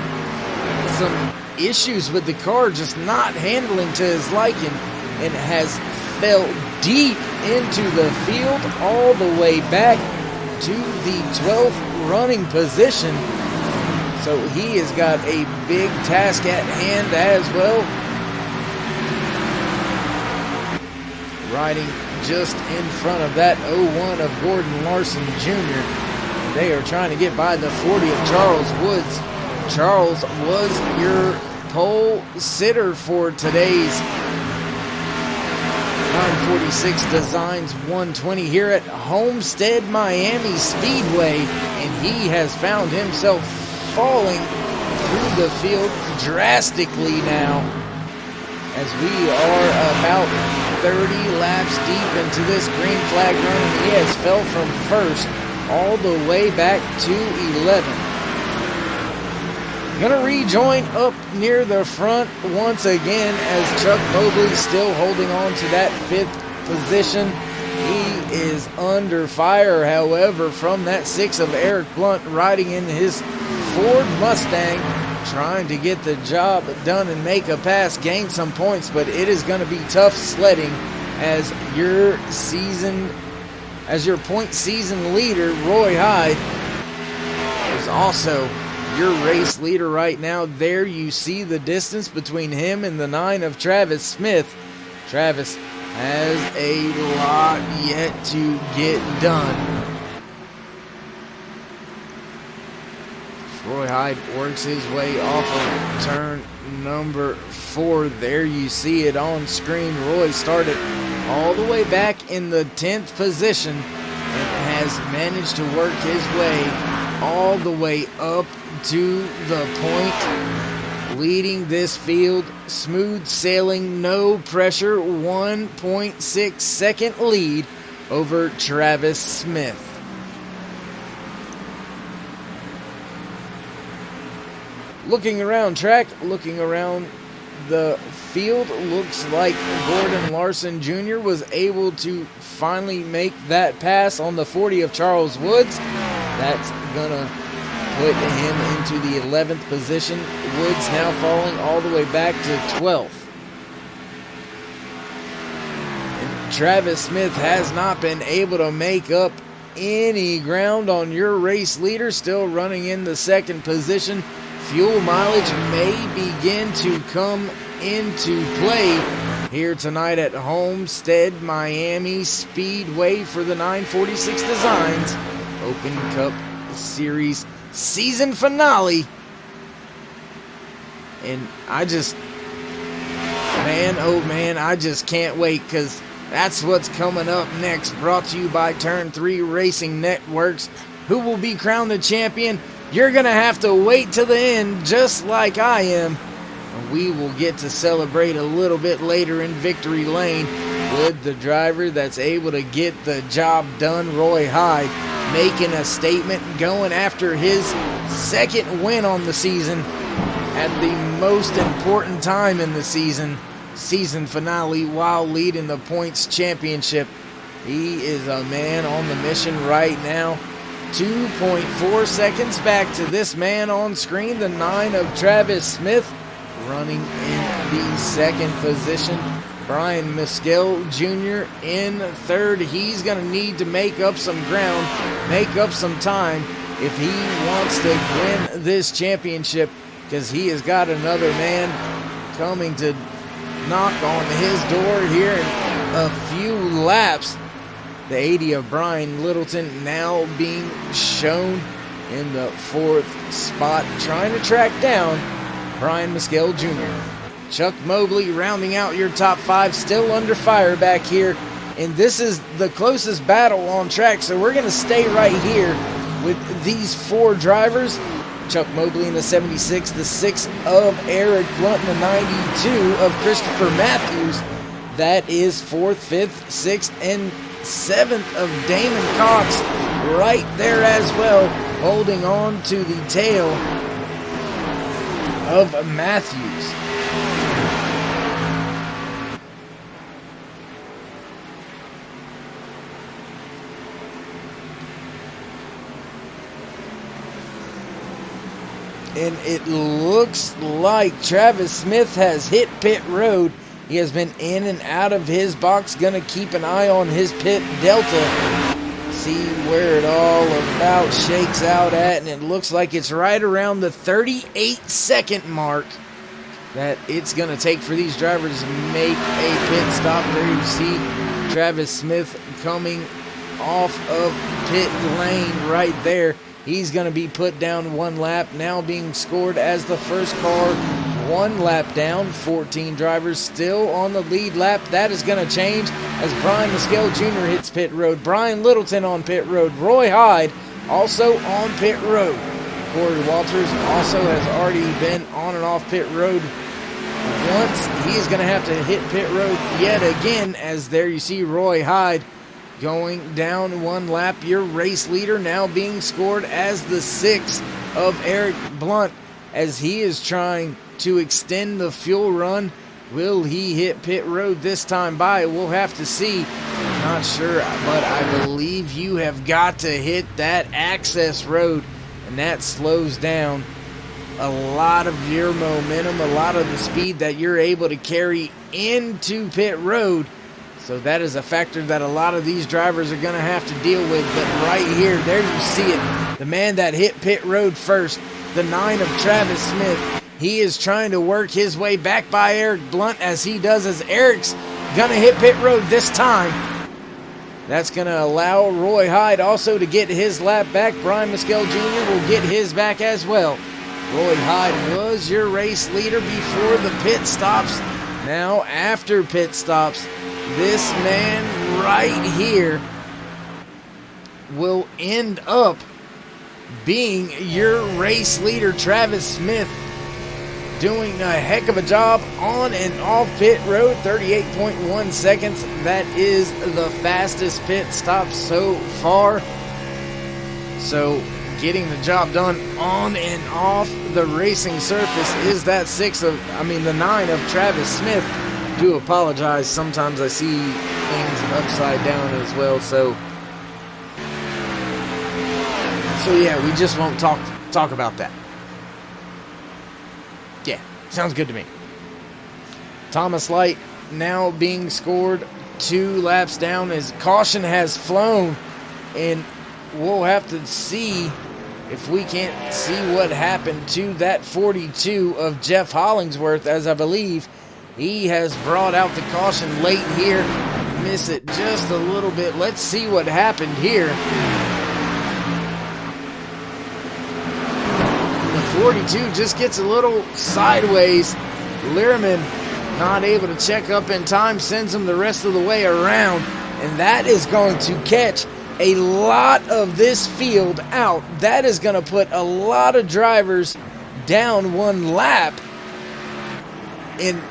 B: some issues with the car just not handling to his liking and has fell deep into the field all the way back to the 12th running position. So he has got a big task at hand as well. Riding just in front of that 01 of Gordon Larson Jr. They are trying to get by the 40 of Charles Woods. Charles was your pole sitter for today's 946 Designs 120 here at Homestead-Miami Speedway, and he has found himself falling through the field drastically now, as we are about 30 laps deep into this green flag run, and he has fell from first all the way back to 11th. Gonna rejoin up near the front once again as Chuck Mobley still holding on to that 5th position. He is under fire, however, from that 6 of Eric Blunt riding in his Ford Mustang, trying to get the job done and make a pass, gain some points, but it is going to be tough sledding as your point season leader, Roy Hyde, is also your race leader right now. There you see the distance between him and the 9 of Travis Smith. Travis has a lot yet to get done. Roy Hyde works his way off of turn number 4. There you see it on screen. Roy started all the way back in the 10th position and has managed to work his way all the way up to the point, leading this field, smooth sailing, no pressure, 1.6 second lead over Travis Smith. Looking around track, looking around the field, looks like Gordon Larson Jr. was able to finally make that pass on the 40 of Charles Woods. That's gonna put him into the 11th position. Woods now falling all the way back to 12th. And Travis Smith has not been able to make up any ground on your race leader, still running in the 2nd position. Fuel mileage may begin to come into play here tonight at Homestead-Miami Speedway for the 946 Designs Open Cup Series season finale. And I just can't wait, because that's what's coming up next. Brought to you by Turn 3 Racing Networks. Who will be crowned the champion? You're going to have to wait till the end, just like I am. We will get to celebrate a little bit later in Victory Lane with the driver that's able to get the job done, Roy Hyde, making a statement, going after his 2nd win on the season at the most important time in the season finale, while leading the points championship. He is a man on the mission right now. 2.4 seconds back to this man on screen, the 9 of Travis Smith, running in the 2nd position. Brian Mescal Jr. in 3rd. He's going to need to make up some ground, make up some time if he wants to win this championship, because he has got another man coming to knock on his door here in a few laps. The 80 of Brian Littleton now being shown in the 4th spot, trying to track down Brian Mescal Jr. Chuck Mobley rounding out your top 5, still under fire back here. And this is the closest battle on track, so we're going to stay right here with these 4 drivers. Chuck Mobley in the 76, the 6 of Eric Blunt, and the 92 of Christopher Matthews. That is 4th, 5th, 6th, and 7th of Damon Cox right there as well, holding on to the tail of Matthews. And it looks like Travis Smith has hit pit road. He has been in and out of his box. Gonna keep an eye on his pit delta. See where it all about shakes out at. And it looks like it's right around the 38-second mark that it's gonna take for these drivers to make a pit stop. There you see Travis Smith coming off of pit lane right there. He's going to be put down one lap, now being scored as the first car, one lap down. 14 drivers still on the lead lap. That is going to change as Brian Mescal Jr. hits pit road. Brian Littleton on pit road. Roy Hyde also on pit road. Corey Walters also has already been on and off pit road once. He's going to have to hit pit road yet again, as there you see Roy Hyde going down one lap. Your race leader now being scored as the 6th of Eric Blunt, as he is trying to extend the fuel run. Will he hit pit road this time by? We'll have to see. Not sure, but I believe you have got to hit that access road, and that slows down a lot of your momentum, a lot of the speed that you're able to carry into pit road. So that is a factor that a lot of these drivers are going to have to deal with. But right here, there you see it. The man that hit pit road first, the 9 of Travis Smith. He is trying to work his way back by Eric Blunt, as he does, as Eric's going to hit pit road this time. That's going to allow Roy Hyde also to get his lap back. Brian Mescal Jr. will get his back as well. Roy Hyde was your race leader before the pit stops. Now, after pit stops, this man right here will end up being your race leader. Travis Smith doing a heck of a job on and off pit road. 38.1 seconds. That is the fastest pit stop so far. So getting the job done on and off the racing surface is that the 9 of Travis Smith. Do apologize. Sometimes I see things upside down as well. So yeah, we just won't talk about that. Yeah, sounds good to me. Thomas Light now being scored 2 laps down as caution has flown, and we'll have to see if we can't see what happened to that 42 of Jeff Hollingsworth, as I believe he has brought out the caution late here. Miss it just a little bit. Let's see what happened here. The 42 just gets a little sideways. Learman not able to check up in time, sends him the rest of the way around. And that is going to catch a lot of this field out. That is going to put a lot of drivers down one lap. And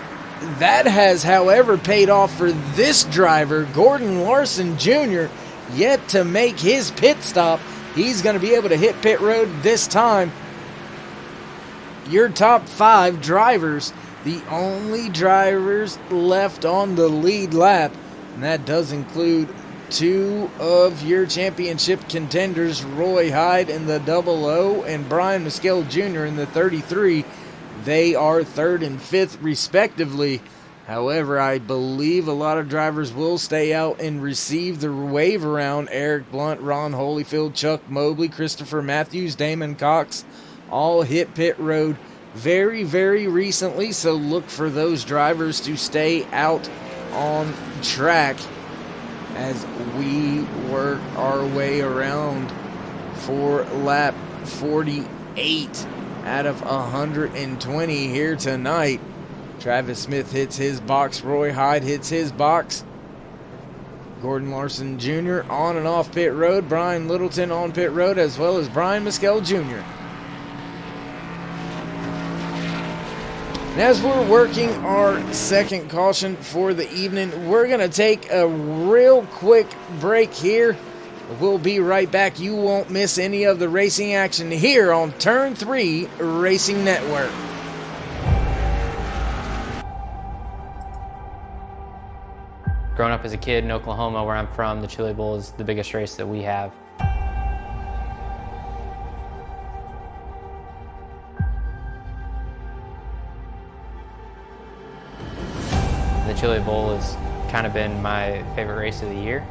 B: that has, however, paid off for this driver, Gordon Larson Jr., yet to make his pit stop. He's going to be able to hit pit road this time. Your top 5 drivers, the only drivers left on the lead lap, and that does include 2 of your championship contenders, Roy Hyde in the 00 and Brian Mescal Jr. in the 33. They are 3rd and 5th respectively. However, I believe a lot of drivers will stay out and receive the wave around. Eric Blunt, Ron Holyfield, Chuck Mobley, Christopher Matthews, Damon Cox all hit pit road very, very recently. So look for those drivers to stay out on track as we work our way around for lap 48 out of 120 here tonight. Travis Smith hits his box. Roy Hyde hits his box. Gordon Larson Jr. on and off pit road. Brian Littleton on pit road, as well as Brian Mescal Jr. And as we're working our second caution for the evening, we're going to take a real quick break here We'll be right back. You won't miss any of the racing action here on Turn 3 Racing Network.
G: Growing up as a kid in Oklahoma, where I'm from, the Chili Bowl is the biggest race that we have. The Chili Bowl has kind of been my favorite race of the year.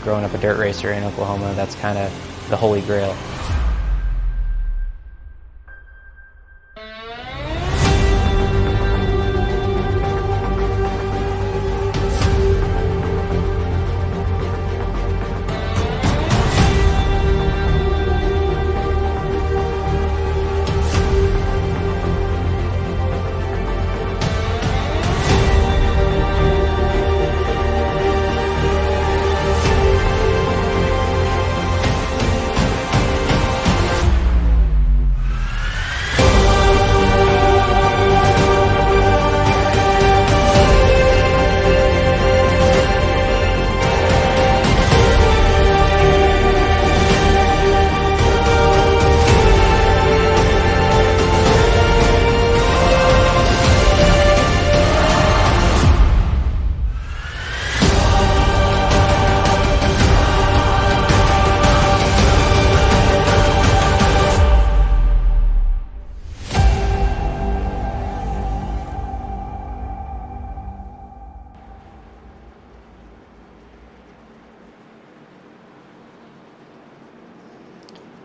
G: Growing up a dirt racer in Oklahoma, that's kind of the holy grail.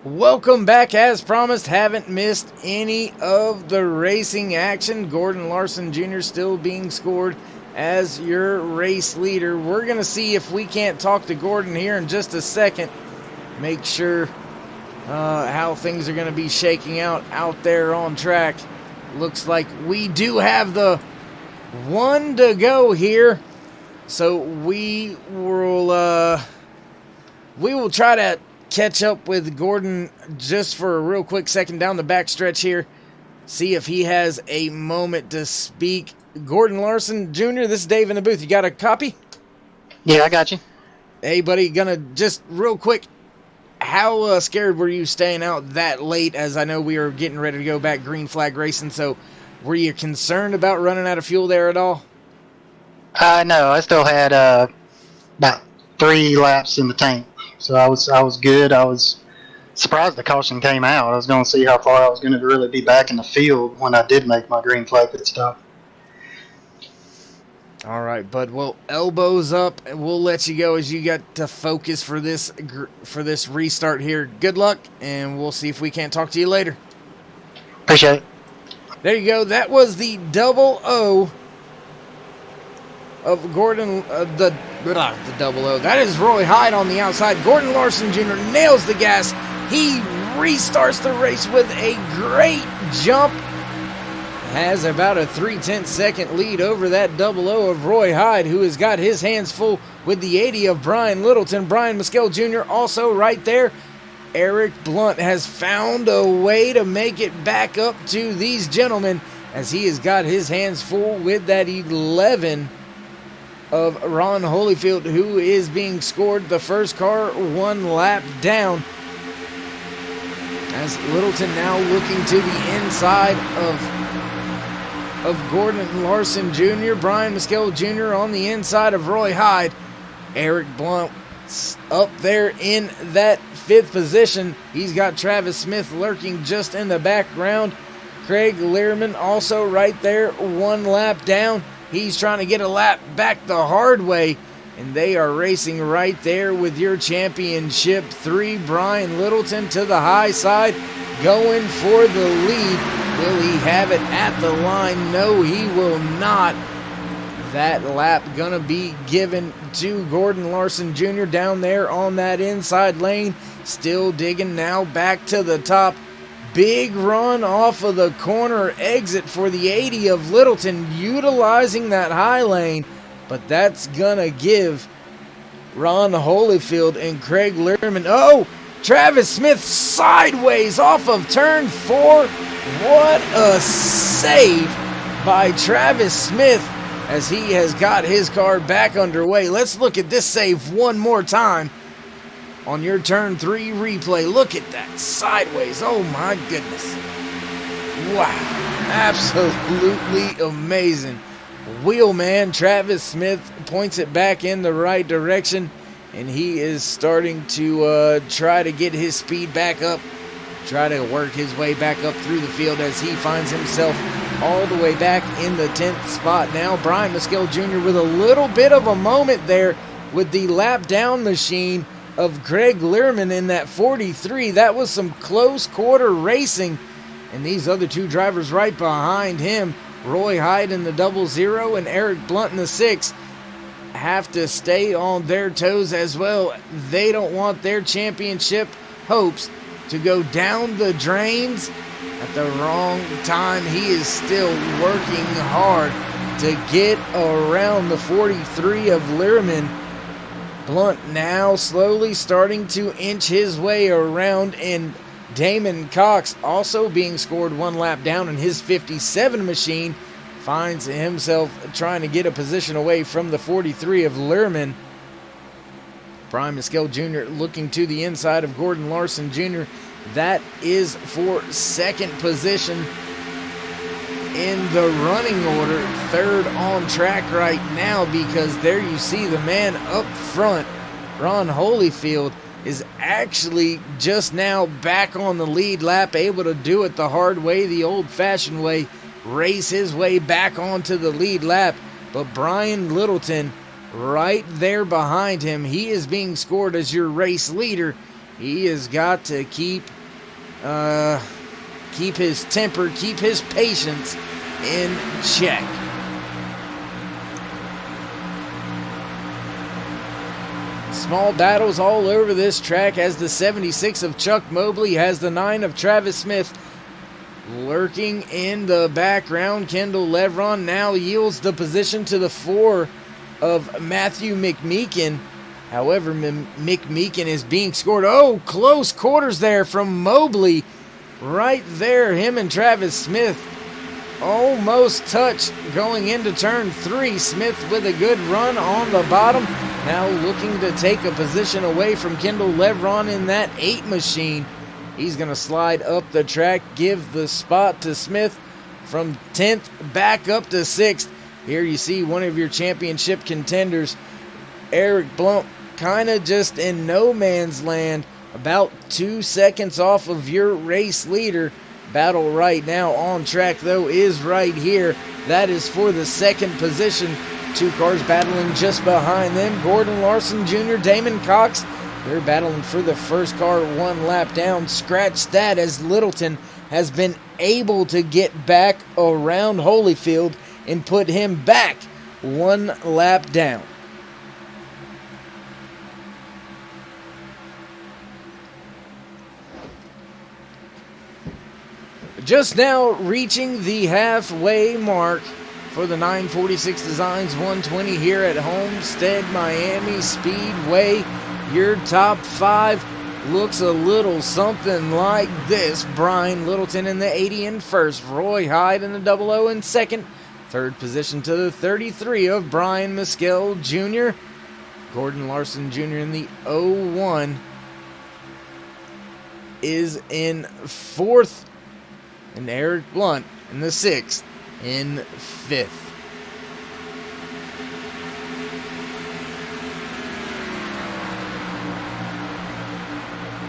B: Welcome back. As promised, haven't missed any of the racing action. Gordon Larson Jr. still being scored as your race leader. We're going to see if we can't talk to Gordon here in just a second. Make sure how things are going to be shaking out there on track. Looks like we do have the one to go here. So we will try to catch up with Gordon just for a real quick second down the backstretch here. See if he has a moment to speak. Gordon Larson Jr., this is Dave in the booth. You got a copy?
H: Yeah, I got you.
B: Hey, buddy, gonna just real quick, how scared were you staying out that late, as I know we were getting ready to go back green flag racing, so were you concerned about running out of fuel there at all?
H: No, I still had about 3 laps in the tank. So I was good. I was surprised the caution came out. I was going to see how far I was going to really be back in the field when I did make my green flag pit stop.
B: All right, bud. Well, elbows up, and we'll let you go as you got to focus for this restart here. Good luck, and we'll see if we can't talk to you later.
H: Appreciate it.
B: There you go. That was the double O of Gordon, the double O. That is Roy Hyde on the outside. Gordon Larson Jr. nails the gas. He restarts the race with a great jump. Has about a 3/10 second lead over that double O of Roy Hyde, who has got his hands full with the 80 of Brian Littleton. Brian Mescal Jr. also right there. Eric Blunt has found a way to make it back up to these gentlemen, as he has got his hands full with that 11 of Ron Holyfield, who is being scored the first car 1 lap down. As Littleton now looking to the inside of Gordon Larson Jr., Brian Mescal Jr. on the inside of Roy Hyde. Eric Blunt up there in that 5th position. He's got Travis Smith lurking just in the background. Craig Learman also right there 1 lap down. He's trying to get a lap back the hard way, and they are racing right there with your championship 3. Brian Littleton to the high side, going for the lead. Will he have it at the line? No, he will not. That lap gonna be given to Gordon Larson Jr. down there on that inside lane. Still digging now back to the top. Big run off of the corner exit for the 80 of Littleton, utilizing that high lane, but that's gonna give Ron Holyfield and Craig Learman. Oh, Travis Smith sideways off of turn 4, What a save by Travis Smith as he has got his car back underway. Let's look at this save one more time on your turn 3 replay. Look at that sideways. Oh my goodness. Wow. Absolutely amazing. Wheelman Travis Smith points it back in the right direction, and he is starting to try to get his speed back up, try to work his way back up through the field as he finds himself all the way back in the 10th spot. Now Brian Maskell Jr. with a little bit of a moment there with the lap down machine of Greg Learman in that 43. That was some close quarter racing, and these other two drivers right behind him, Roy Hyde in the 00 and Eric Blunt in the 6, have to stay on their toes as well. They don't want their championship hopes to go down the drains at the wrong time. He is still working hard to get around the 43 of Learman. Blunt now slowly starting to inch his way around, and Damon Cox also being scored one lap down in his 57 machine finds himself trying to get a position away from the 43 of Learman. Brian Maskell Jr. looking to the inside of Gordon Larson Jr. That is for second position in the running order. Third on track right now, because there you see the man up front, Ron Holyfield, is actually just now back on the lead lap, able to do it the hard way, the old-fashioned way, race his way back onto the lead lap. But Brian Littleton right there behind him, he is being scored as your race leader. He has got to keep his temper, keep his patience in check. Small battles all over this track as the 76 of Chuck Mobley has the 9 of Travis Smith lurking in the background. Kendall Levron now yields the position to the 4 of Matthew McMeekin. However, McMeekin is being scored. Oh, close quarters there from Mobley. Right there, him and Travis Smith almost touch going into turn 3. Smith with a good run on the bottom. Now looking to take a position away from Kendall Levron in that 8 machine. He's going to slide up the track, give the spot to Smith from 10th back up to 6th. Here you see one of your championship contenders, Eric Blunt, kind of just in no man's land, about 2 seconds off of your race leader. Battle right now on track, though, is right here. That is for the second position. 2 cars battling just behind them. Gordon Larson Jr., Damon Cox, they're battling for the first car 1 lap down. Scratch that, as Littleton has been able to get back around Holyfield and put him back 1 lap down. Just now reaching the halfway mark for the 946 Designs 120 here at Homestead-Miami Speedway. Your top 5 looks a little something like this. Brian Littleton in the 80 in first. Roy Hyde in the 00 in second. Third position to the 33 of Brian Maskell Jr. Gordon Larson Jr. in the 01 is in fourth. And Eric Blunt in the 6th, in 5th.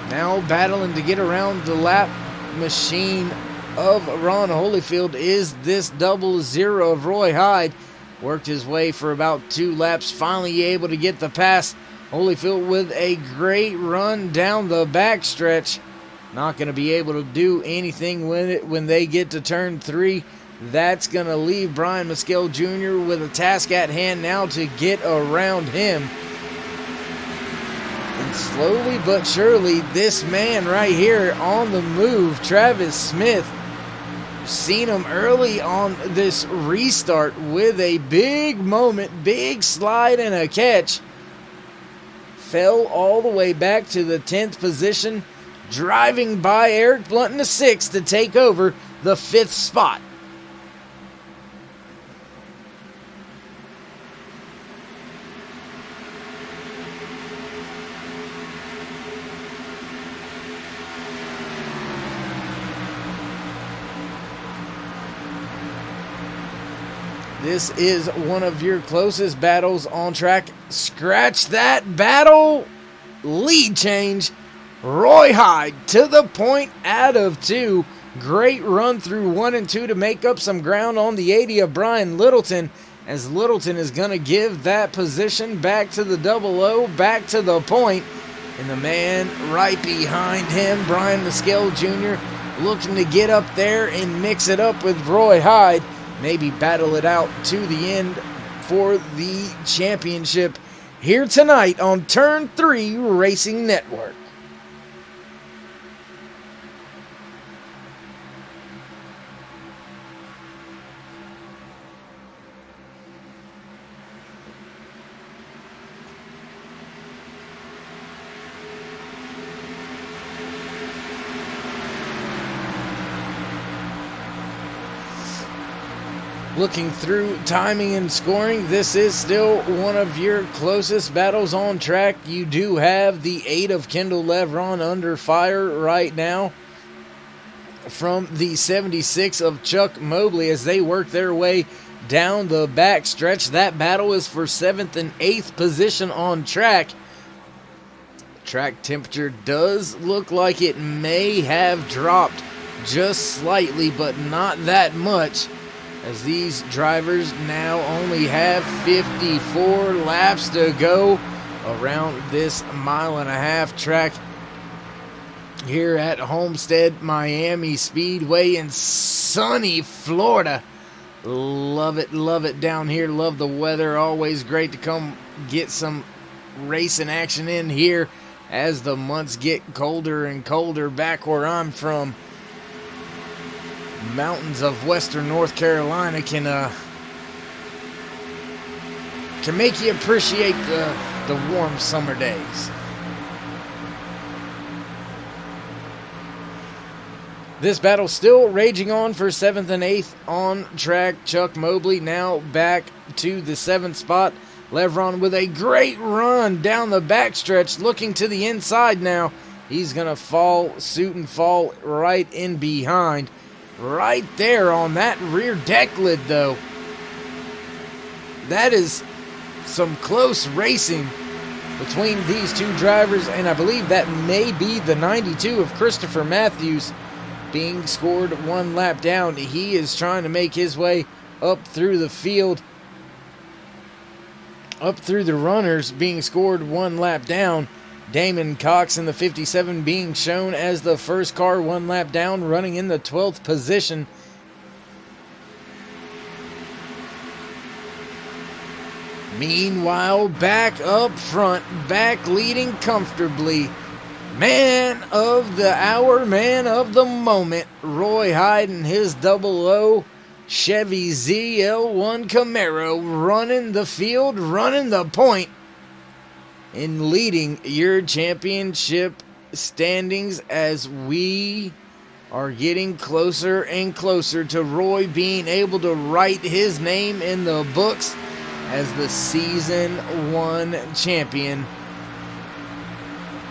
B: Now battling to get around the lap machine of Ron Holyfield is this 00 of Roy Hyde. Worked his way for about 2 laps, finally able to get the pass. Holyfield with a great run down the backstretch. Not going to be able to do anything with it when they get to turn 3. That's going to leave Brian Maskell Jr. with a task at hand now to get around him. And slowly but surely, this man right here on the move, Travis Smith, seen him early on this restart with a big moment, big slide and a catch. Fell all the way back to the 10th position. Driving by Eric Blunt in the 6th to take over the 5th spot. This is one of your closest battles on track. Scratch that battle. Lead change. Roy Hyde to the point out of 2. Great run through 1 and 2 to make up some ground on the 80 of Brian Littleton, as Littleton is going to give that position back to the 00, back to the point. And the man right behind him, Brian Mescal Jr., looking to get up there and mix it up with Roy Hyde. Maybe battle it out to the end for the championship here tonight on Turn 3 Racing Network. Looking through timing and scoring, this is still one of your closest battles on track. You do have the 8 of Kendall Levron under fire right now from the 76 of Chuck Mobley as they work their way down the back stretch. That battle is for 7th and 8th position on track. Track temperature does look like it may have dropped just slightly, but not that much, as these drivers now only have 54 laps to go around this 1.5-mile track here at Homestead-Miami Speedway in sunny Florida. Love it down here. Love the weather. Always great to come get some racing action in here as the months get colder and colder back where I'm from. Mountains of western North Carolina can make you appreciate the warm summer days. This battle still raging on for 7th and 8th on track. Chuck Mobley now back to the 7th spot. Levron with a great run down the backstretch, looking to the inside now. He's going to follow suit and fall right in behind. Right there on that rear deck lid, though. That is some close racing between these two drivers, and I believe that may be the 92 of Christopher Matthews being scored 1 lap down. He is trying to make his way up through the field, up through the runners, being scored 1 lap down. Damon Cox in the 57 being shown as the first car 1 lap down, running in the 12th position. Meanwhile, back up front, back leading comfortably, man of the hour, man of the moment, Roy Hyde and his 00 Chevy ZL1 Camaro, running the field, running the point, in leading your championship standings as we are getting closer and closer to Roy being able to write his name in the books as the Season 1 champion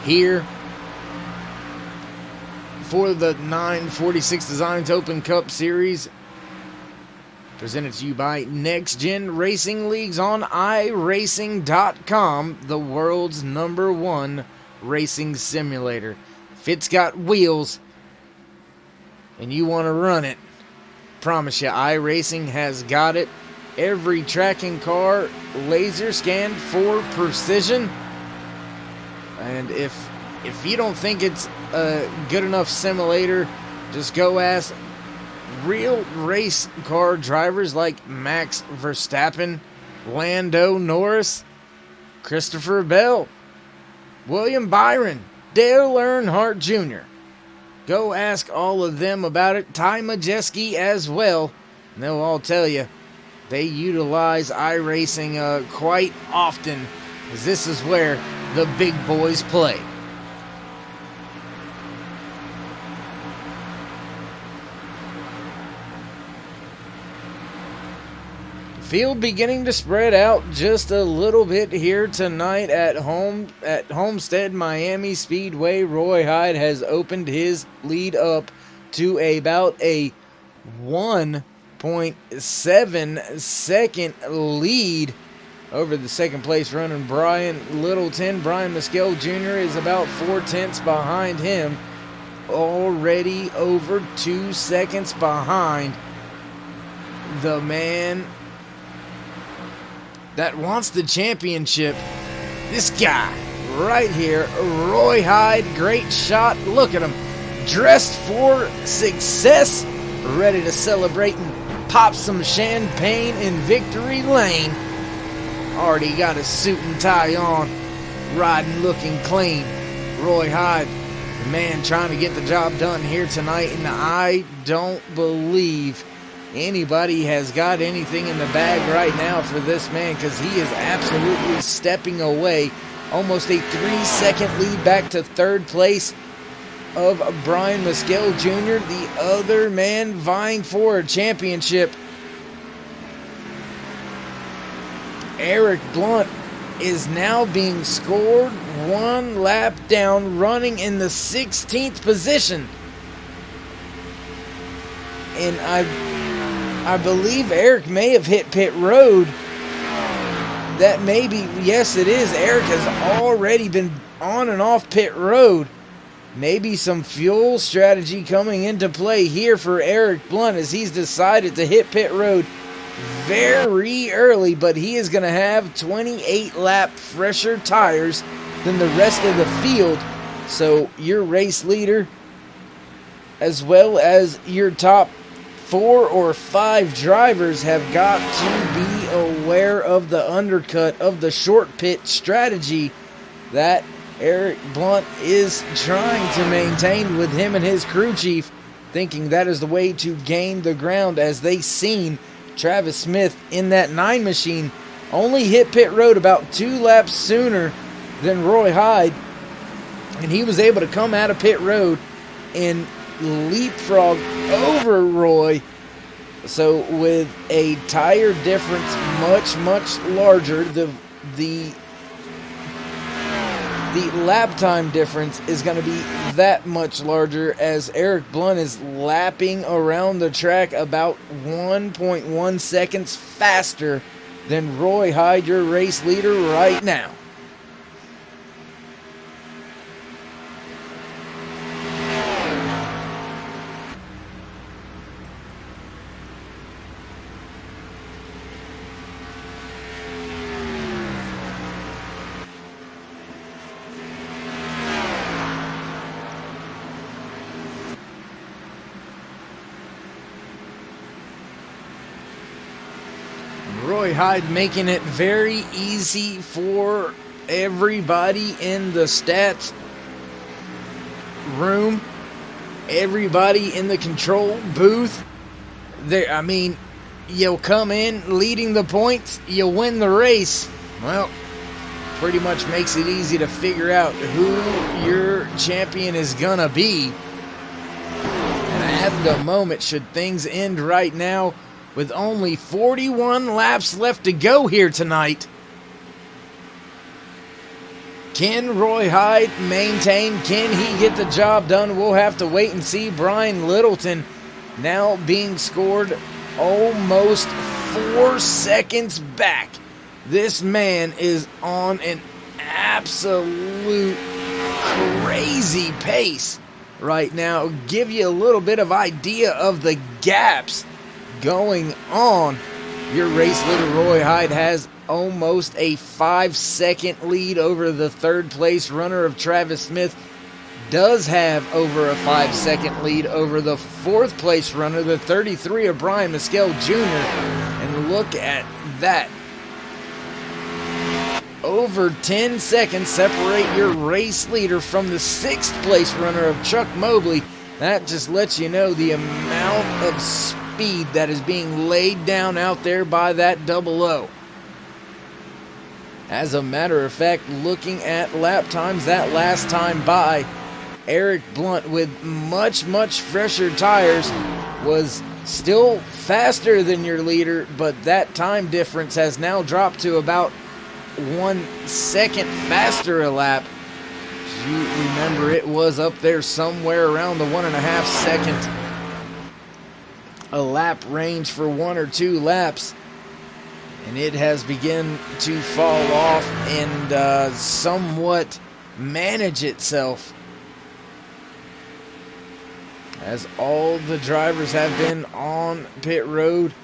B: here for the 946 Designs Open Cup Series, presented to you by Next Gen Racing Leagues on iRacing.com, the world's #1 racing simulator. If it's got wheels and you want to run it, promise you, iRacing has got it. Every tracking car laser scanned for precision. And if you don't think it's a good enough simulator, just go ask real race car drivers like Max Verstappen, Lando Norris, Christopher Bell, William Byron, Dale Earnhardt Jr. Go ask all of them about it. Ty Majeski as well. And they'll all tell you they utilize iRacing quite often, as this is where the big boys play. field beginning to spread out just a little bit here tonight at Homestead-Miami Speedway. Roy Hyde has opened his lead up to about a 1.7 second lead over the second place running Brian Littleton. Brian Mescal Jr. is about 4/10 behind him, already over 2 seconds behind the man that wants the championship. This guy right here, Roy Hyde. Great shot. Look at him, dressed for success, ready to celebrate and pop some champagne in victory lane. Already got his suit and tie on, riding looking clean. Roy Hyde, the man trying to get the job done here tonight, and I don't believe anybody has got anything in the bag right now for this man, because he is absolutely stepping away. Almost a 3-second lead back to third place of Brian Mescal Jr., the other man vying for a championship. Eric Blunt is now being scored 1 lap down, running in the 16th position. And I believe Eric may have hit pit road. That may be, yes it is. Eric has already been on and off pit road. Maybe some fuel strategy coming into play here for Eric Blunt, as he's decided to hit pit road very early, but he is going to have 28 lap fresher tires than the rest of the field. So your race leader, as well as your top 4 or 5 drivers, have got to be aware of the undercut of the short pit strategy that Eric Blunt is trying to maintain with him and his crew chief, thinking that is the way to gain the ground, as they seen Travis Smith in that 9 machine only hit pit road about 2 laps sooner than Roy Hyde, and he was able to come out of pit road and leapfrog over Roy. So with a tire difference much larger, the lap time difference is going to be that much larger, as Eric Blunt is lapping around the track about 1.1 seconds faster than Roy Hyde, your race leader right now. Roy Hyde making it very easy for everybody in the stats room, everybody in the control booth. There, I mean, you'll come in leading the points, you'll win the race. Well, pretty much makes it easy to figure out who your champion is gonna be. And at the moment, should things end right now, with only 41 laps left to go here tonight, can Roy Hyde maintain? Can he get the job done? We'll have to wait and see. Brian Littleton now being scored almost 4 seconds back. This man is on an absolute crazy pace right now. Give you a little bit of idea of the gaps going on. Your race leader Roy Hyde has almost a 5-second lead over the third place runner of Travis Smith. Does have over a 5-second lead over the fourth place runner, the 33 of Brian Mescal Jr. And look at that. Over 10 seconds separate your race leader from the 6th place runner of Chuck Mobley. That just lets you know the amount of speed that is being laid down out there by that 00. As a matter of fact, looking at lap times that last time by, Eric Blunt with much fresher tires was Still faster than your leader, but that time difference has now dropped to about 1 second faster a lap. You remember it was up there somewhere around the 1.5 second a lap range for 1 or 2 laps. And it has begun to fall off and somewhat manage itself, as all the drivers have been on pit road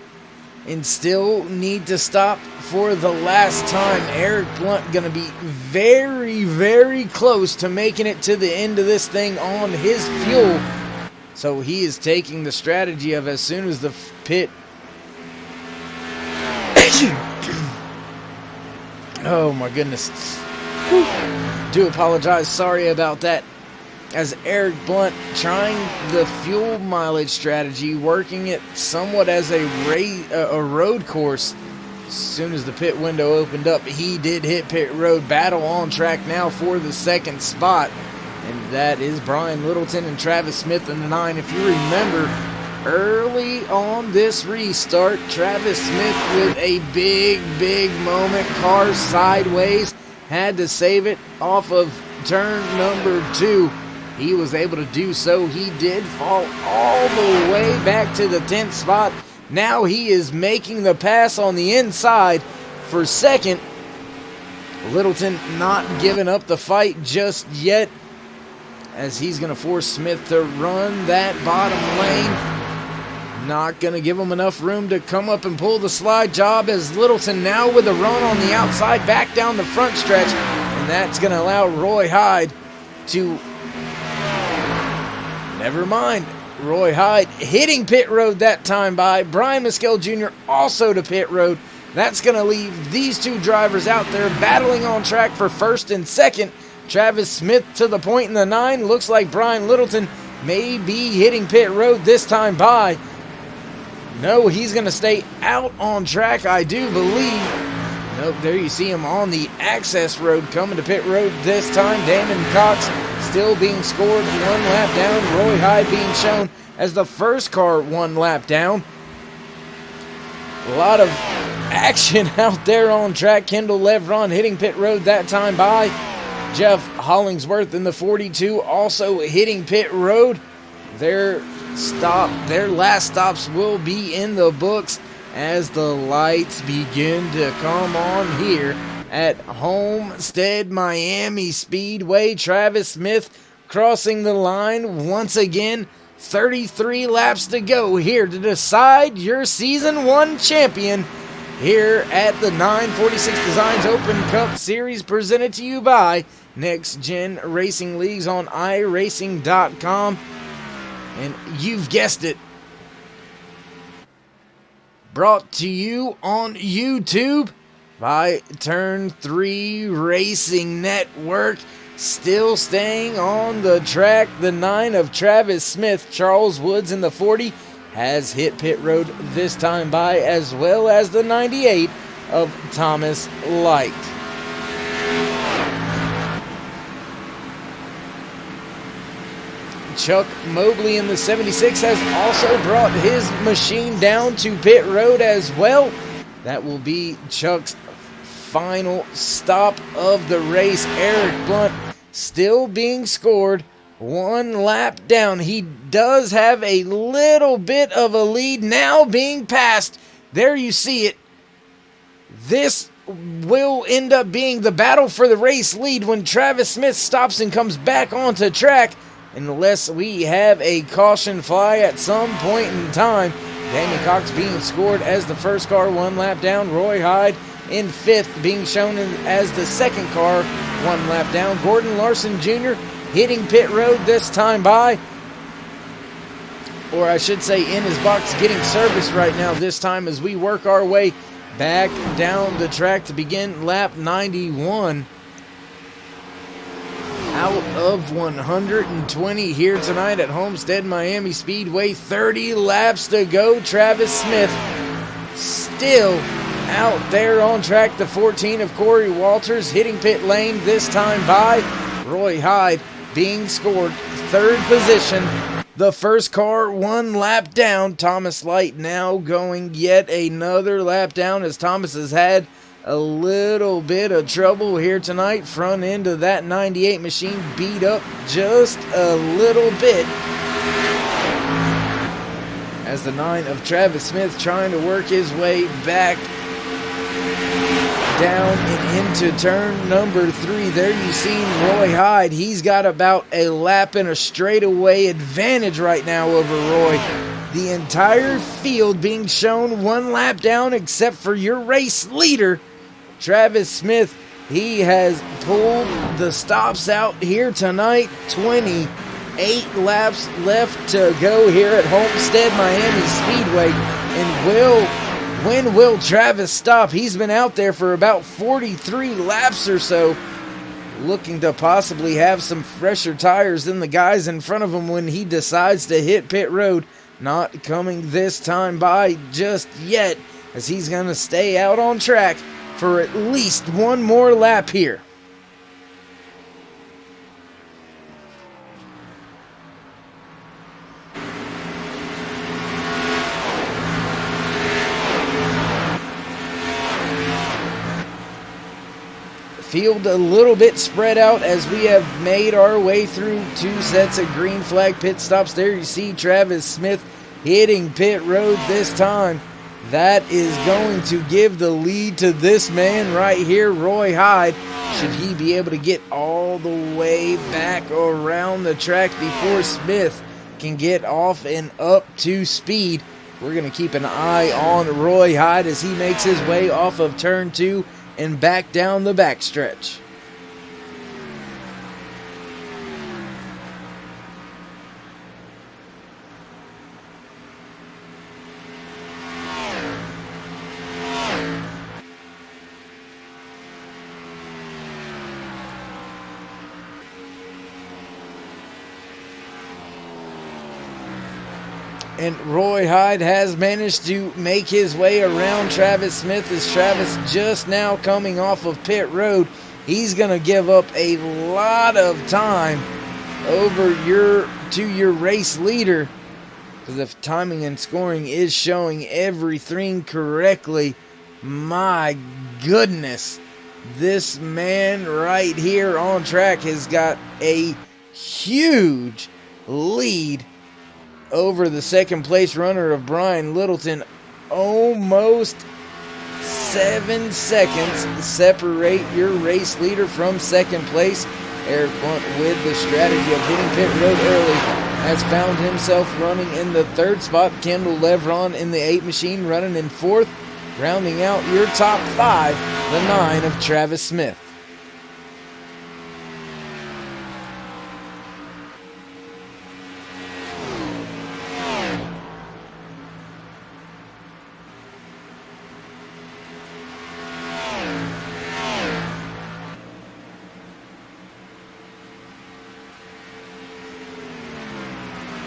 B: and still need to stop for the last time. Eric Blunt going to be very, very close to making it to the end of this thing on his fuel. So he is taking the strategy of, as soon as the pit... Oh my goodness. Do apologize. Sorry about that. As Eric Blunt trying the fuel mileage strategy, working it somewhat as a road course. As soon as the pit window opened up, he did hit pit road. Battle on track now for the second spot. And that is Brian Littleton and Travis Smith in the 9. If you remember, early on this restart, Travis Smith with a big, big moment. Car sideways. Had to save it off of turn number 2. He was able to do so. He did fall all the way back to the 10th spot. Now he is making the pass on the inside for second. Littleton not giving up the fight just yet, as he's going to force Smith to run that bottom lane. Not going to give him enough room to come up and pull the slide job, as Littleton now with a run on the outside back down the front stretch. And that's going to allow Roy Hyde to... Never mind. Roy Hyde hitting pit road that time by. Brian Mescal Jr. also to pit road. That's going to leave these two drivers out there battling on track for first and second. Travis Smith to the point in the 9. Looks like Brian Littleton may be hitting pit road this time by. No, he's going to stay out on track, I do believe. Nope, there you see him on the access road coming to pit road this time. Damon Cox still being scored 1 lap down. Roy Hyde being shown as the first car 1 lap down. A lot of action out there on track. Kendall Levron hitting pit road that time by. Jeff Hollingsworth in the 42 also hitting pit road. Their last stops will be in the books as the lights begin to come on here at Homestead-Miami Speedway. Travis Smith crossing the line once again. 33 laps to go here to decide your Season 1 champion here at the 946 Designs Open Cup Series, presented to you by Next Gen Racing Leagues on iRacing.com. And you've guessed it, brought to you on YouTube by Turn 3 Racing Network. Still staying on the track, the 9 of Travis Smith. Charles Woods in the 40 has hit pit road this time by, as well as the 98 of Thomas Light. Chuck Mobley in the 76 has also brought his machine down to pit road as well. That will be Chuck's final stop of the race. Eric Blunt still being scored 1 lap down. He does have a little bit of a lead now being passed. There you see it. This will end up being the battle for the race lead when Travis Smith stops and comes back onto track, unless we have a caution fly at some point in time. Damon Cox being scored as the first car 1 lap down. Roy Hyde in 5th being shown as the second car 1 lap down. Gordon Larson Jr. hitting pit road this time by, or I should say in his box, getting service right now this time, as we work our way back down the track to begin lap 91. Out of 120 here tonight at Homestead-Miami Speedway. 30 laps to go. Travis Smith still out there on track. The 14 of Corey Walters hitting pit lane this time by. Roy Hyde being scored 3rd position the first car 1 lap down. Thomas Light now going yet another lap down, as Thomas has had a little bit of trouble here tonight. Front end of that 98 machine beat up just a little bit, as the 9 of Travis Smith trying to work his way back down and into turn number 3. There you seen Roy Hyde. He's got about a lap and a straightaway advantage right now over Roy. The entire field being shown 1 lap down except for your race leader, Travis Smith. He has pulled the stops out here tonight. 28 laps left to go here at Homestead-Miami Speedway. And when will Travis stop? He's been out there for about 43 laps or so, looking to possibly have some fresher tires than the guys in front of him when he decides to hit pit road. Not coming this time by just yet, as he's going to stay out on track for at least 1 more lap here. Field a little bit spread out as we have made our way through 2 sets of green flag pit stops. There you see Travis Smith hitting pit road this time. That is going to give the lead to this man right here, Roy Hyde. Should he be able to get all the way back around the track before Smith can get off and up to speed? We're going to keep an eye on Roy Hyde as he makes his way off of turn 2 and back down the backstretch. And Roy Hyde has managed to make his way around Travis Smith, as Travis just now coming off of pit road. He's going to give up a lot of time over to your race leader, because if timing and scoring is showing everything correctly, my goodness, this man right here on track has got a huge lead over the second place runner of Brian Littleton. Almost 7 seconds separate your race leader from second place. Eric Blunt, with the strategy of hitting pit road early, has found himself running in the 3rd spot. Kendall Levron in the 8 machine running in 4th. Rounding out your top 5, the 9 of Travis Smith.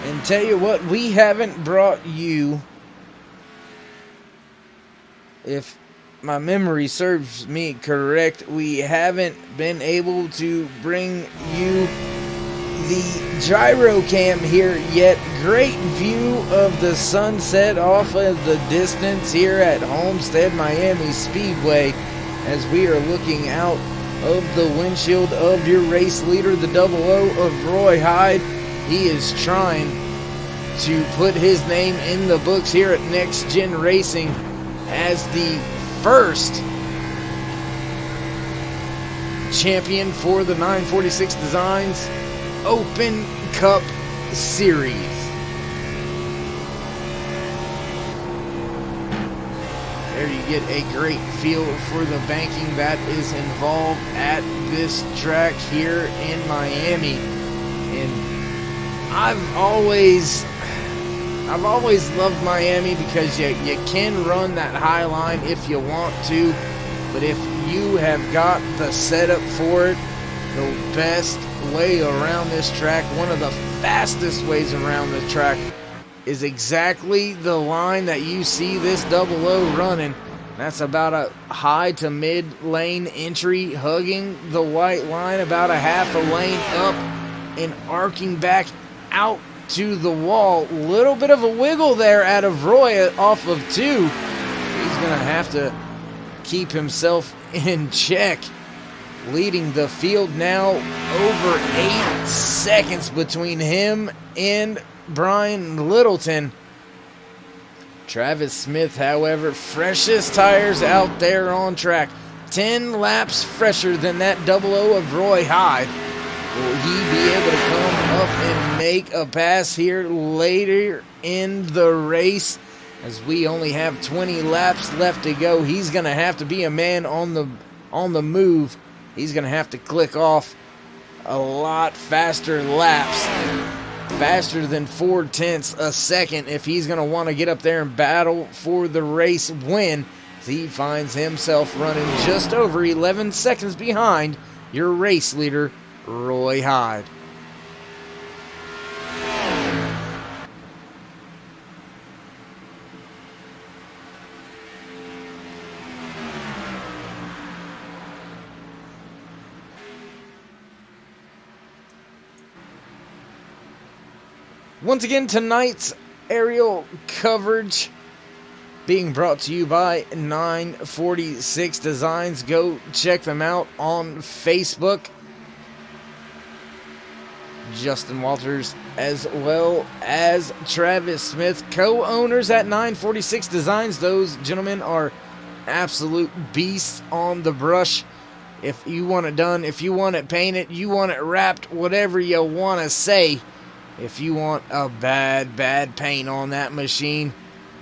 B: And tell you what, we haven't brought you, if my memory serves me correct, we haven't been able to bring you the gyro cam here yet. Great view of the sunset off of the distance here at Homestead-Miami Speedway, as we are looking out of the windshield of your race leader, the 00 of Roy Hyde. He is trying to put his name in the books here at Next Gen Racing as the first champion for the 946 Designs Open Cup Series. There you get a great feel for the banking that is involved at this track here in Miami. And I've always loved Miami because you can run that high line if you want to, but if you have got the setup for it, the best way around this track, one of the fastest ways around the track, is exactly the line that you see this 00 running. That's about a high to mid lane entry, hugging the white line about a half a lane up and arcing back out to the wall. Little bit of a wiggle there out of Roy off of 2. He's going to have to keep himself in check. Leading the field now, over 8 seconds between him and Brian Littleton. Travis Smith, however, freshest tires out there on track. 10 laps fresher than that 00 of Roy Hyde. Will he be able to come up and make a pass here later in the race? As we only have 20 laps left to go, he's going to have to be a man on the move. He's going to have to click off a lot faster laps, faster than 0.4 a second if he's going to want to get up there and battle for the race win. He finds himself running just over 11 seconds behind your race leader, Roy Hyde. Once again, tonight's aerial coverage being brought to you by 946 Designs. Go check them out on Facebook. Justin Walters as well as Travis Smith, co-owners at 946 Designs. Those gentlemen are absolute beasts on the brush. If you want it done, if you want it painted, you want it wrapped, whatever you want to say. If you want a bad paint on that machine,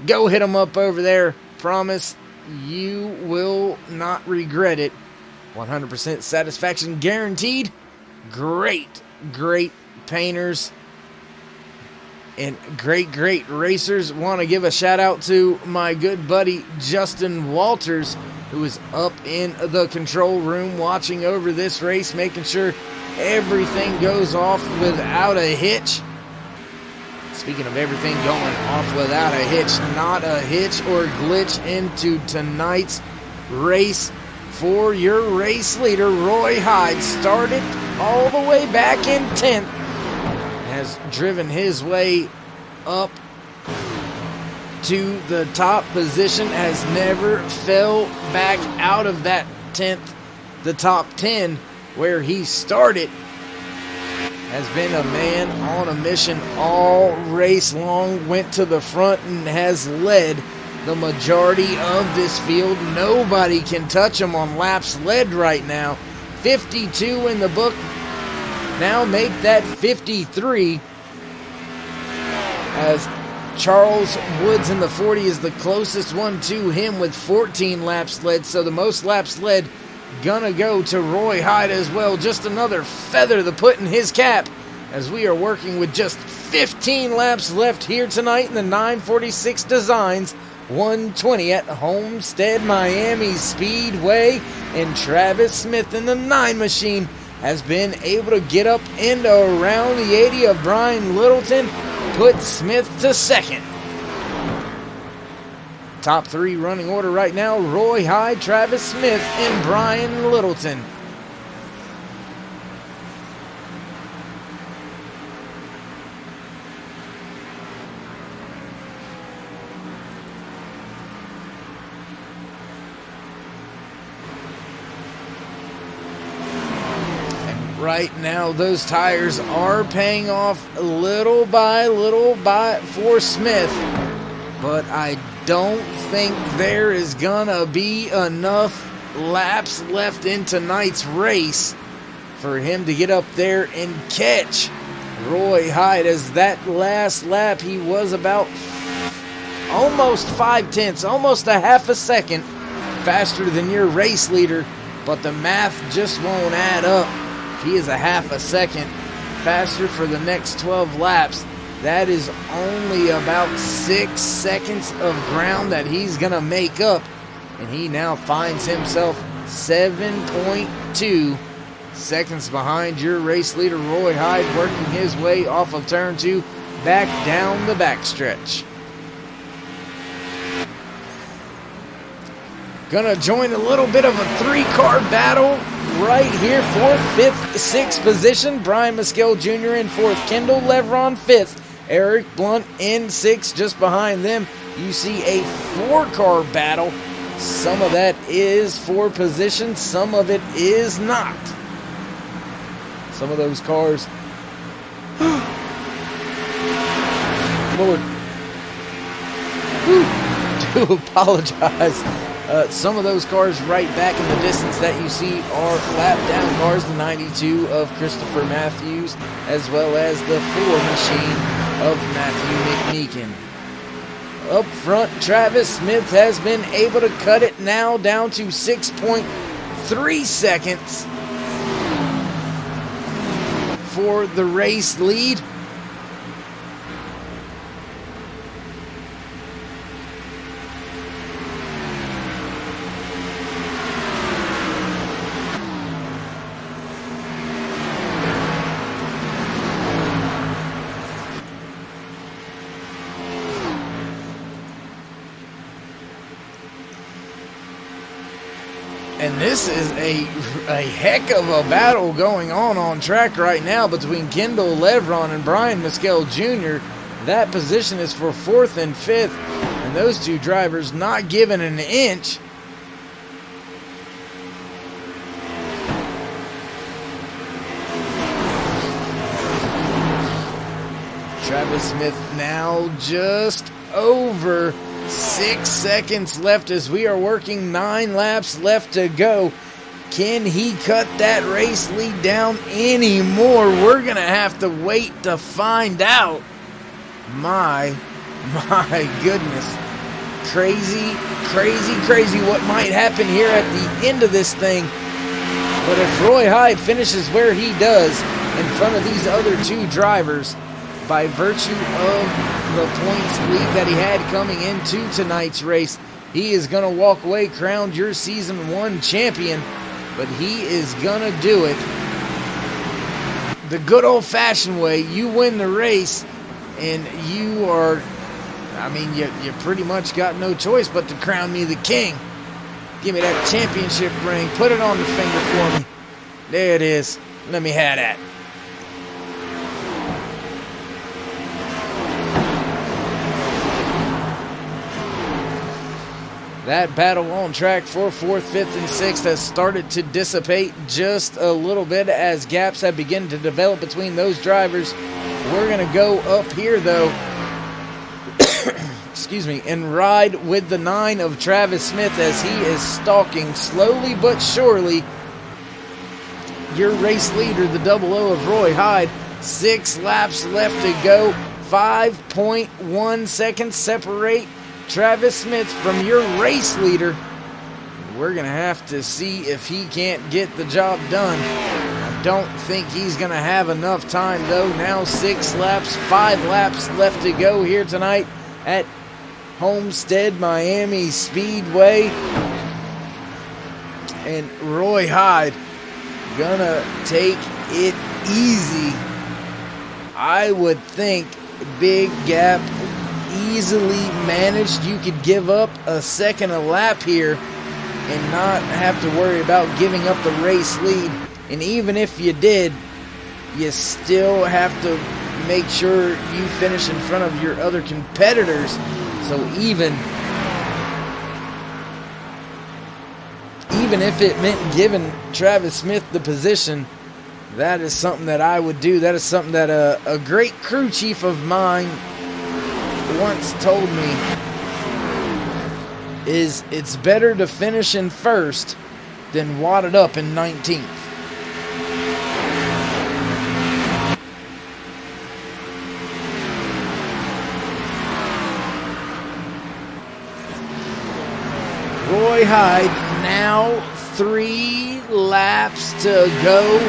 B: go hit them up over there. Promise you will not regret it. 100% satisfaction guaranteed. Great painters and great racers. Want to give a shout out to my good buddy Justin Walters, who is up in the control room watching over this race, making sure everything goes off without a hitch. Speaking of everything going off without a hitch, not a hitch or glitch into tonight's race for your race leader, Roy Hyde. Started all the way back in 10th, has driven his way up to the top position, has never fell back out of that 10th, the top 10 where he started. Has been a man on a mission all race long, went to the front and has led the majority of this field. Nobody can touch him on laps led right now. 52 in the book. Now make that 53 as Charles Woods in the 40 is the closest one to him with 14 laps led. So the most laps led gonna go to Roy Hyde as well. Just another feather to put in his cap as we are working with just 15 laps left here tonight in the 946 Designs 120 at Homestead-Miami Speedway. And Travis Smith in the 9 machine has been able to get up and around the 80 of Brian Littleton, put Smith to second. Top 3 running order right now: Roy Hyde, Travis Smith, and Brian Littleton. And right now, those tires are paying off little by little for Smith, but I don't think there is gonna be enough laps left in tonight's race for him to get up there and catch Roy Hyde. As that last lap, he was about almost 0.5, almost a half a second faster than your race leader, but the math just won't add up. If he is a half a second faster for the next 12 laps, that is only about 6 seconds of ground that he's going to make up. And he now finds himself 7.2 seconds behind your race leader, Roy Hyde, working his way off of turn 2 back down the backstretch. Gonna join a little bit of a 3-car battle right here for 5th, 6th position. Brian Maskell Jr. in 4th, Kendall Levron 5th, Eric Blunt in 6th. Just behind them, you see a 4-car battle. Some of that is for position, some of it is not. Some of those cars. Lord. Do apologize. Some of those cars right back in the distance that you see are lap down cars. The 92 of Christopher Matthews, as well as the 4 machine of Matthew McMeekin. Up front, Travis Smith has been able to cut it now down to 6.3 seconds for the race lead. And this is a heck of a battle going on track right now between Kendall Levron and Brian Mescal Jr. That position is for 4th and 5th, and those two drivers not giving an inch. Travis Smith now just over 6 seconds left as we are working 9 laps left to go. Can he cut that race lead down anymore? We're going to have to wait to find out. My goodness. Crazy what might happen here at the end of this thing. But if Roy Hyde finishes where he does in front of these other 2 drivers, by virtue of the points lead that he had coming into tonight's race, he is going to walk away crowned your Season 1 champion, but he is going to do it the good old-fashioned way. You win the race, and you are, you pretty much got no choice but to crown me the king. Give me that championship ring. Put it on the finger for me. There it is. Let me have that. That battle on track for 4th, 5th, and 6th has started to dissipate just a little bit as gaps have begun to develop between those drivers. We're going to go up here, though, excuse me, and ride with the 9 of Travis Smith as he is stalking slowly but surely your race leader, the 00 of Roy Hyde. 6 laps left to go. 5.1 seconds separate Travis Smith from your race leader. We're going to have to see if he can't get the job done. I don't think he's going to have enough time, though. Now 6 laps, 5 laps left to go here tonight at Homestead-Miami Speedway. And Roy Hyde gonna take it easy. I would think big gap easily managed. You could give up a second a lap here and not have to worry about giving up the race lead. And even if you did, you still have to make sure you finish in front of your other competitors. So even if it meant giving Travis Smith the position, that is something that I would do. That is something that a great crew chief of mine once told me, is it's better to finish in first than wadded up in 19th. Roy Hyde, now 3 laps to go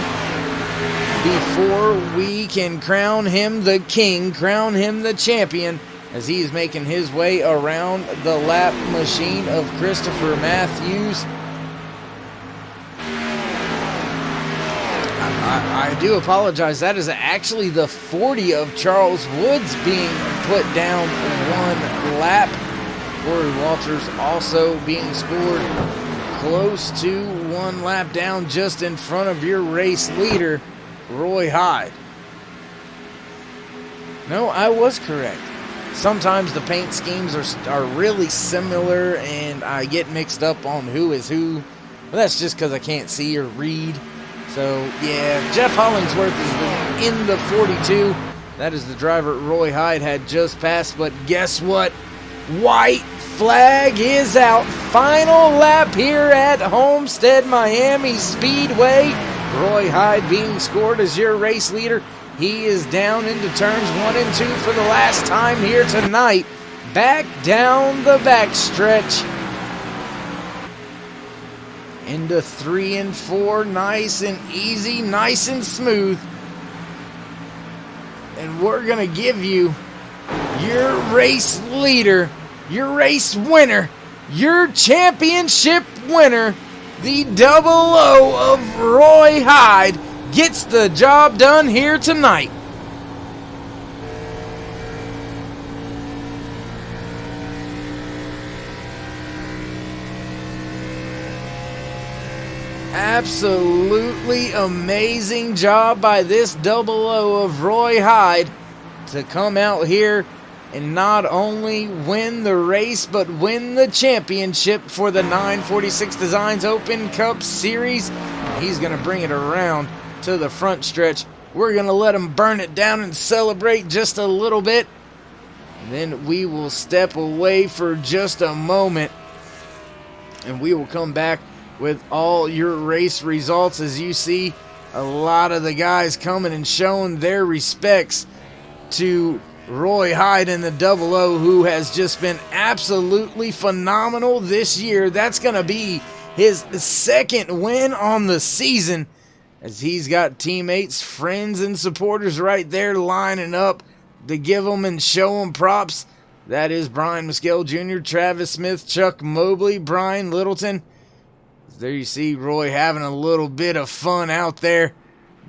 B: before we can crown him the king, crown him the champion, as he is making his way around the lap machine of Christopher Matthews. I do apologize. That is actually the 40 of Charles Woods being put down 1 lap. Corey Walters also being scored close to 1 lap down, just in front of your race leader, Roy Hyde. No, I was correct. Sometimes the paint schemes are really similar, and I get mixed up on who is who. But that's just because I can't see or read. So, yeah, Jeff Hollingsworth is in the 42. That is the driver Roy Hyde had just passed. But guess what? White flag is out. Final lap here at Homestead-Miami Speedway. Roy Hyde being scored as your race leader. He is down into turns 1 and 2 for the last time here tonight. Back down the backstretch. Into 3 and 4. Nice and easy, nice and smooth. And we're going to give you your race leader, your race winner, your championship winner, the 00 of Roy Hyde. Gets the job done here tonight. Absolutely amazing job by this 00 of Roy Hyde to come out here and not only win the race but win the championship for the 946 Designs Open Cup Series. He's going to bring it around to the front stretch. We're going to let him burn it down and celebrate just a little bit. And then we will step away for just a moment. And we will come back with all your race results. As you see, a lot of the guys coming and showing their respects to Roy Hyde and the 00, who has just been absolutely phenomenal this year. That's going to be his second win on the season, as he's got teammates, friends, and supporters right there lining up to give him and show him props. That is Brian Muskell Jr., Travis Smith, Chuck Mobley, Brian Littleton. There you see Roy having a little bit of fun out there,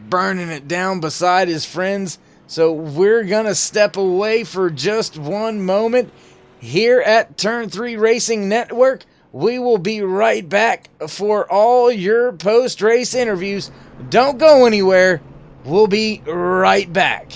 B: burning it down beside his friends. So we're going to step away for just one moment here at Turn 3 Racing Network. We will be right back for all your post-race interviews. Don't go anywhere. We'll be right back.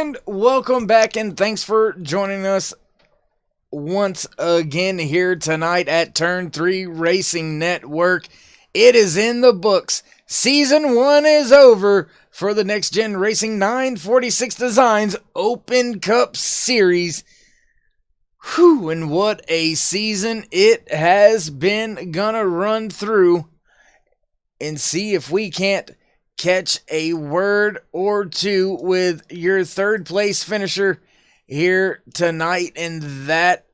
B: And welcome back, and thanks for joining us once again here tonight at Turn 3 Racing Network. It is in the books. Season 1 is over for the Next Gen Racing 946 Designs Open Cup Series. Whew, and what a season it has been. Gonna run through and see if we can't catch a word or two with your third place finisher here tonight, and that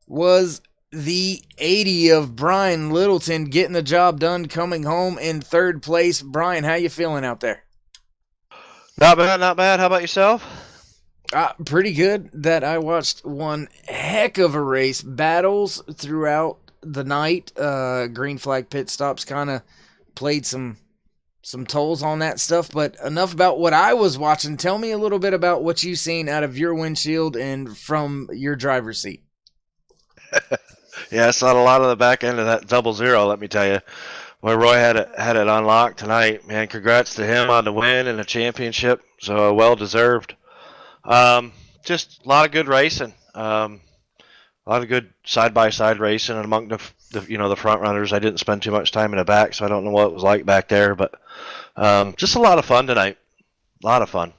B: was the 80 of Brian Littleton getting the job done, coming home in third place. Brian, how you feeling out there?
I: Not bad, not bad. How about yourself?
B: Pretty good. That I watched one heck of a race, battles throughout the night. Green flag pit stops kind of played some tolls on that stuff, but enough about what I was watching. Tell me a little bit about what you've seen out of your windshield and from your driver's seat.
I: Yeah, I saw a lot of the back end of that 00, let me tell you. Well, Roy had it unlocked tonight. Man, congrats to him on the win and the championship. So well deserved. Just a lot of good racing. A lot of good side-by-side racing among the front runners. I didn't spend too much time in the back, so I don't know what it was like back there. But just a lot of fun tonight. A lot of fun.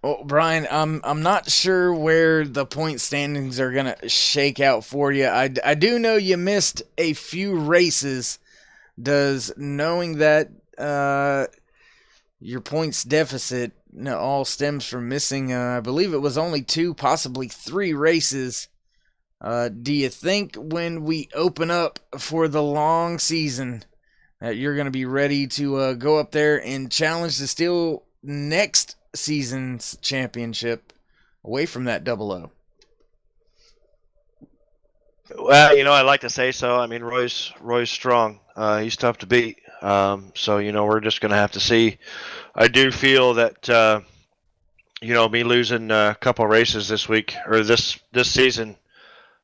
B: Well, Brian, I'm not sure where the point standings are gonna shake out for you. I do know you missed a few races. Does knowing that your points deficit all stems from missing, I believe it was only 2, possibly 3 races. Do you think when we open up for the long season that you're going to be ready to go up there and challenge to steal next season's championship away from that 00?
I: Well, I'd like to say so. I mean, Roy's strong. He's tough to beat. So, we're just going to have to see. I do feel that, me losing a couple races this week or this season,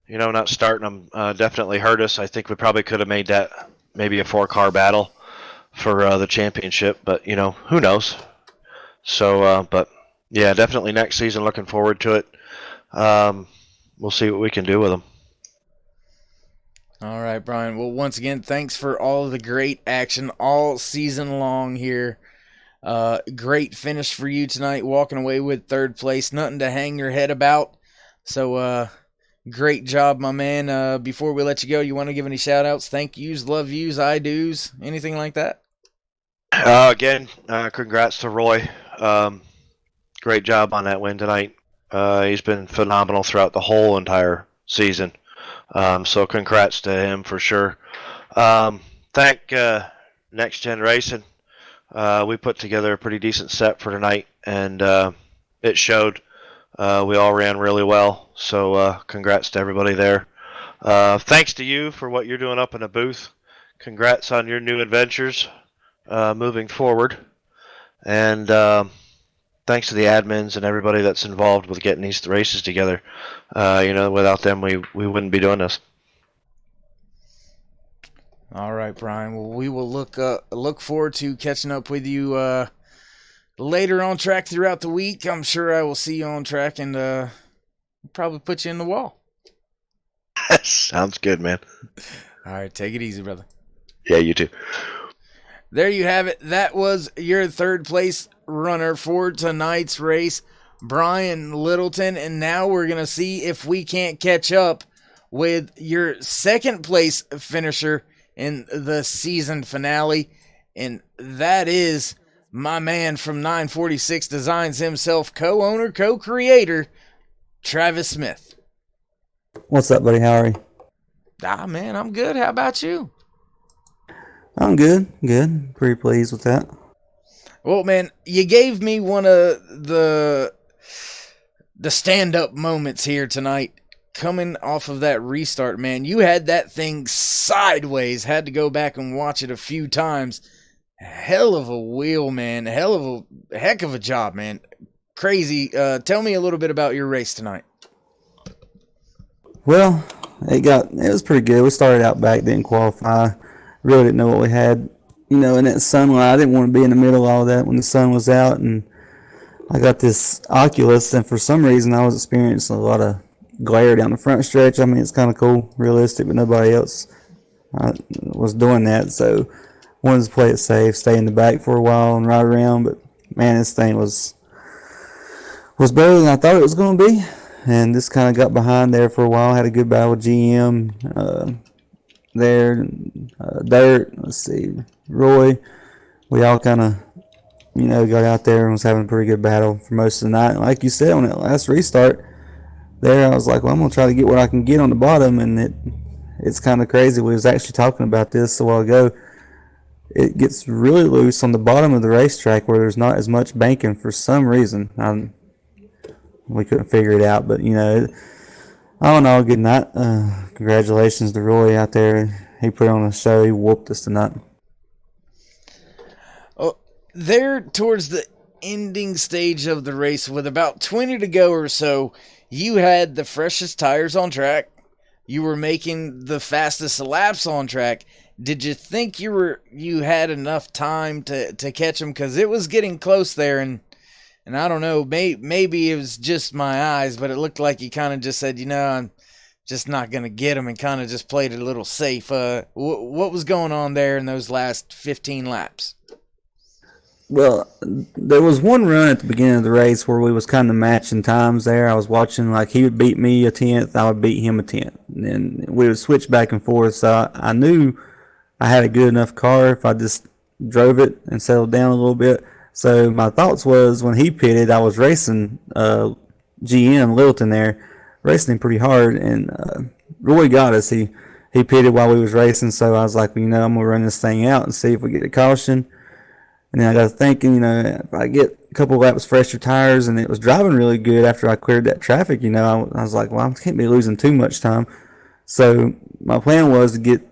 I: not starting them definitely hurt us. I think we probably could have made that maybe a 4-car battle for the championship, but, who knows? So, but yeah, definitely next season, looking forward to it. We'll see what we can do with them.
B: All right, Brian. Well, once again, thanks for all of the great action all season long here. Great finish for you tonight, walking away with third place. Nothing to hang your head about. So, great job, my man. Before we let you go, you want to give any shout-outs, thank yous, love yous, I do's, anything like that?
I: Again, congrats to Roy. Great job on that win tonight. He's been phenomenal throughout the whole entire season. So congrats to him for sure. Thank Next Gen Racing. We put together a pretty decent set for tonight, and it showed. We all ran really well, so congrats to everybody there. Thanks to you for what you're doing up in the booth. Congrats on your new adventures moving forward. And thanks to the admins and everybody that's involved with getting these races together. Without them, we wouldn't be doing this.
B: All right, Brian. Well, we will look forward to catching up with you later on track throughout the week. I'm sure I will see you on track and probably put you in the wall.
I: Sounds good, man.
B: All right, take it easy, brother.
I: Yeah, you too.
B: There you have it. That was your third place runner for tonight's race, Brian Littleton. And now we're going to see if we can't catch up with your second place finisher in the season finale. And that is my man from 946 Designs himself, co-owner, co-creator, Travis Smith.
J: What's up, buddy? How are you?
B: Man, I'm good. How about you?
J: I'm good. Good. Pretty pleased with that.
B: Well, man, you gave me one of the stand-up moments here tonight. Coming off of that restart, man, you had that thing sideways. Had to go back and watch it a few times. Hell of a wheel, man. Heck of a job, man. Crazy. Tell me a little bit about your race tonight.
J: Well, it was pretty good. We started out back, didn't qualify. Really didn't know what we had. In that sunlight, I didn't want to be in the middle of all that when the sun was out, and I got this Oculus, and for some reason I was experiencing a lot of glare down the front stretch. I mean, it's kind of cool, realistic, but nobody else was doing that. So wanted to play it safe, stay in the back for a while and ride around. But man, this thing was better than I thought it was going to be. And just kind of got behind there for a while. Had a good battle with GM there. Dirt, let's see, Roy. We all kind of, got out there and was having a pretty good battle for most of the night. And like you said, on that last restart there, I was like, well, I'm going to try to get what I can get on the bottom. And it's kind of crazy. We was actually talking about this a while ago. It gets really loose on the bottom of the racetrack where there's not as much banking for some reason. We couldn't figure it out, but all in all, good night. Congratulations to Roy out there. He put on a show. He whooped us tonight.
B: Oh, there towards the ending stage of the race, with about 20 to go or so, you had the freshest tires on track. You were making the fastest laps on track. Did you think you had enough time to catch him? Because it was getting close there, and I don't know, maybe it was just my eyes, but it looked like he kind of just said, I'm just not going to get him, and kind of just played it a little safe. What was going on there in those last 15 laps?
J: Well, there was one run at the beginning of the race where we was kind of matching times there. I was watching, like, he would beat me a 10th, I would beat him a 10th. And then we would switch back and forth, so I knew I had a good enough car if I just drove it and settled down a little bit. So my thoughts was, when he pitted, I was racing GM Littleton there, racing him pretty hard, and Roy got us. He pitted while we was racing, so I was like, I'm going to run this thing out and see if we get a caution. And then I got thinking, if I get a couple laps fresher tires, and it was driving really good after I cleared that traffic, I was like, well, I can't be losing too much time. So my plan was to get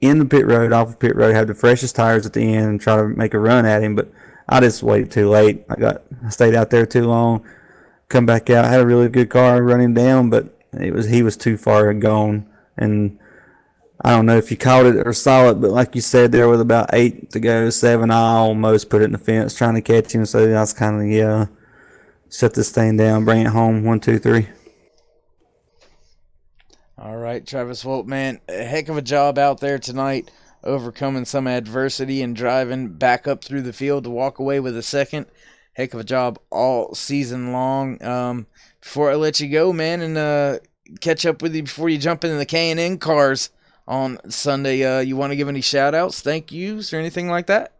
J: in the pit road, off the pit road, have the freshest tires at the end, and try to make a run at him. But I just waited too late. I stayed out there too long. Come back out, had a really good car, run him down, but he was too far gone. And I don't know if you caught it or saw it, but like you said, there with about 8 to go, 7, I almost put it in the fence trying to catch him. So I was kind of, shut this thing down, bring it home, 1, 2, 3.
B: All right, Travis Wolp, man, a heck of a job out there tonight, overcoming some adversity and driving back up through the field to walk away with a second. Heck of a job all season long. Before I let you go, man, and catch up with you before you jump into the K&N cars on Sunday, you want to give any shout-outs, thank yous, or anything like that?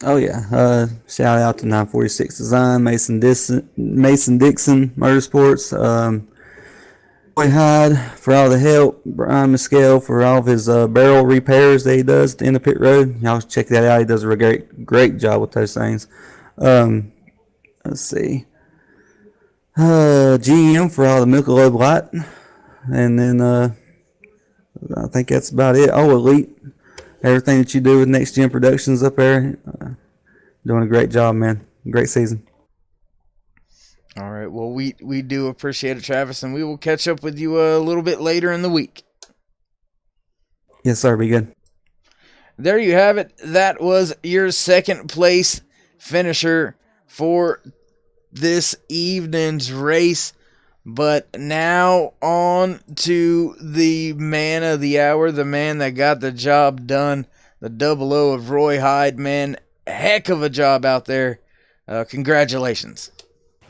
J: Oh, yeah. Shout out to 946 Design, Mason Dixon Motorsports, Roy Hyde for all the help, Brian Mescal for all of his barrel repairs that he does at the end of pit road. Y'all check that out. He does a great job with those things. Let's see. GM for all the Michelob Light. And then I think that's about it. Oh, Elite. Everything that you do with Next Gen Productions up there. Doing a great job, man. Great season.
B: All right, well, we do appreciate it, Travis, and we will catch up with you a little bit later in the week.
J: Yes, sir. Be good.
B: There you have it. That was your second place finisher for this evening's race. But now on to the man of the hour, the man that got the job done, the 00 of Roy Hyde, man. Heck of a job out there. Congratulations.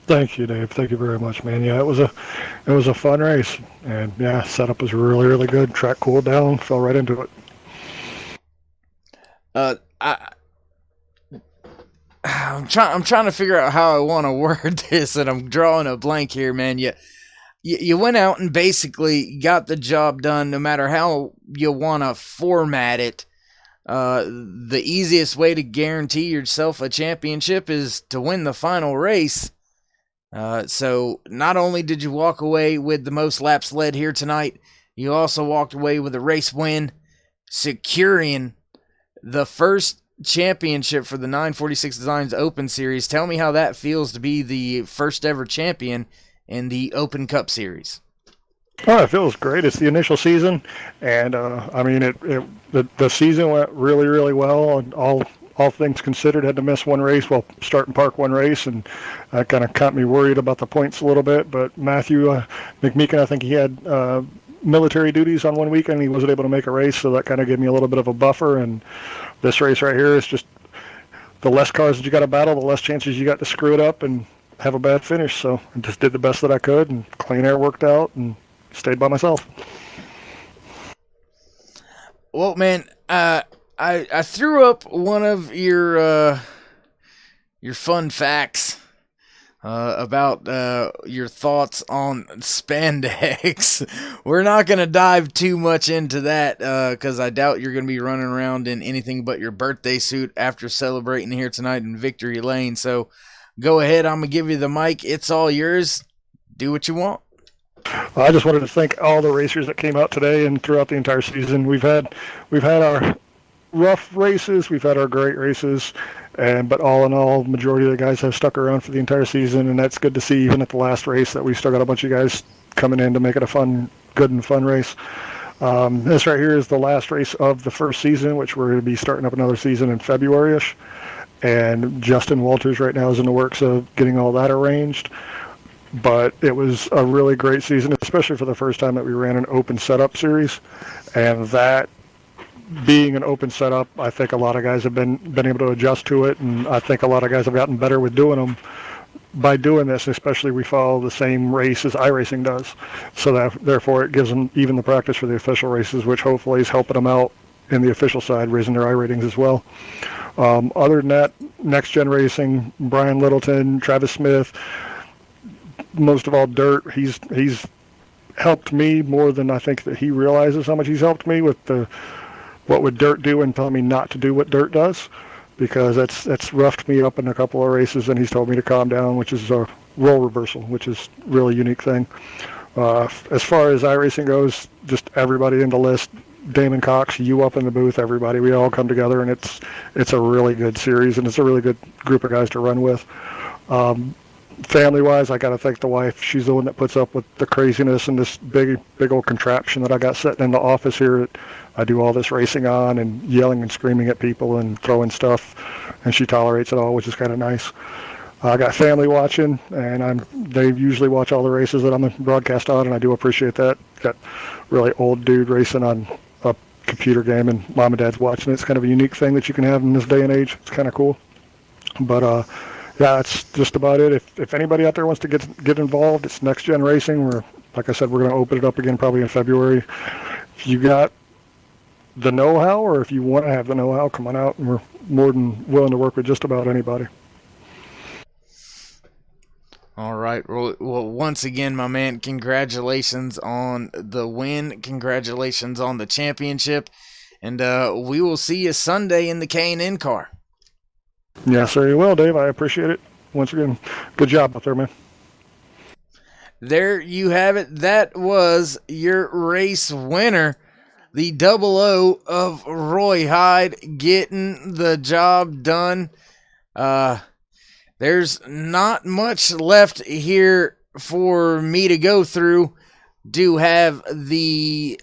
D: Thank you, Dave. Thank you very much, man. Yeah, it was a fun race, and yeah, setup was really, really good. Track cooled down, fell right into it.
B: I'm trying to figure out how I want to word this, and I'm drawing a blank here, man. You went out and basically got the job done, no matter how you want to format it. The easiest way to guarantee yourself a championship is to win the final race. So not only did you walk away with the most laps led here tonight, you also walked away with a race win, securing the first championship for the 946 Designs Open Series. Tell me how that feels to be the first ever champion in the Open Cup Series.
D: Oh, it feels great. It's the initial season, and I mean, the season went really, really well, and all all things considered, had to miss one race, well, start and park one race, and that kind of got me worried about the points a little bit. But Matthew McMeekin, I think he had military duties on one weekend. He wasn't able to make a race, so that kind of gave me a little bit of a buffer. And this race right here is just the less cars that you got to battle, the less chances you got to screw it up and have a bad finish. So I just did the best that I could, and clean air worked out, and stayed by myself.
B: Well, man, I threw up one of your fun facts about your thoughts on spandex. We're not going to dive too much into that because I doubt you're going to be running around in anything but your birthday suit after celebrating here tonight in Victory Lane. So go ahead. I'm going to give you the mic. It's all yours. Do what you want.
D: I just wanted to thank all the racers that came out today and throughout the entire season. We've had our rough races, we've had our great races, but all in all, majority of the guys have stuck around for the entire season, and that's good to see. Even at the last race, that we still got a bunch of guys coming in to make it a good and fun race. This right here is the last race of the first season, which we're going to be starting up another season in February-ish. And Justin Walters right now is in the works of getting all that arranged. But it was a really great season, especially for the first time that we ran an open setup series. And that being an open setup, I think a lot of guys have been able to adjust to it, and I think a lot of guys have gotten better with doing them. By doing this, especially, we follow the same race as iRacing does. So that therefore it gives them even the practice for the official races, which hopefully is helping them out in the official side, raising their iRatings as well. Other than that, Next Gen Racing, Brian Littleton, Travis Smith, most of all Dirt, he's helped me more than I think that he realizes how much he's helped me with what would Dirt do and telling me not to do what Dirt does, because that's roughed me up in a couple of races, and he's told me to calm down, which is a role reversal, which is a really unique thing. As far as iRacing goes, just everybody in the list, Damon Cox, you up in the booth, everybody, we all come together, and it's a really good series, and it's a really good group of guys to run with. Family-wise, I got to thank the wife. She's the one that puts up with the craziness and this big old contraption that I got sitting in the office here. I do all this racing on and yelling and screaming at people and throwing stuff, and she tolerates it all, which is kind of nice. I got family watching, and they usually watch all the races that I'm broadcast on, and I do appreciate that. Got really old dude racing on a computer game, and mom and dad's watching it. It's kind of a unique thing that you can have in this day and age. It's kind of cool. But yeah, that's just about it. If anybody out there wants to get involved, it's Next Gen Racing. Like I said, we're going to open it up again probably in February. If you got the know-how, or if you want to have the know-how, come on out, and we're more than willing to work with just about anybody.
B: All right. Well, once again, my man, congratulations on the win. Congratulations on the championship. And we will see you Sunday in the K&N car.
D: Yes, sir, you will, Dave. I appreciate it. Once again, good job out there, man.
B: There you have it. That was your race winner, the 00 of Roy Hyde, getting the job done. There's not much left here for me to go through. Do have the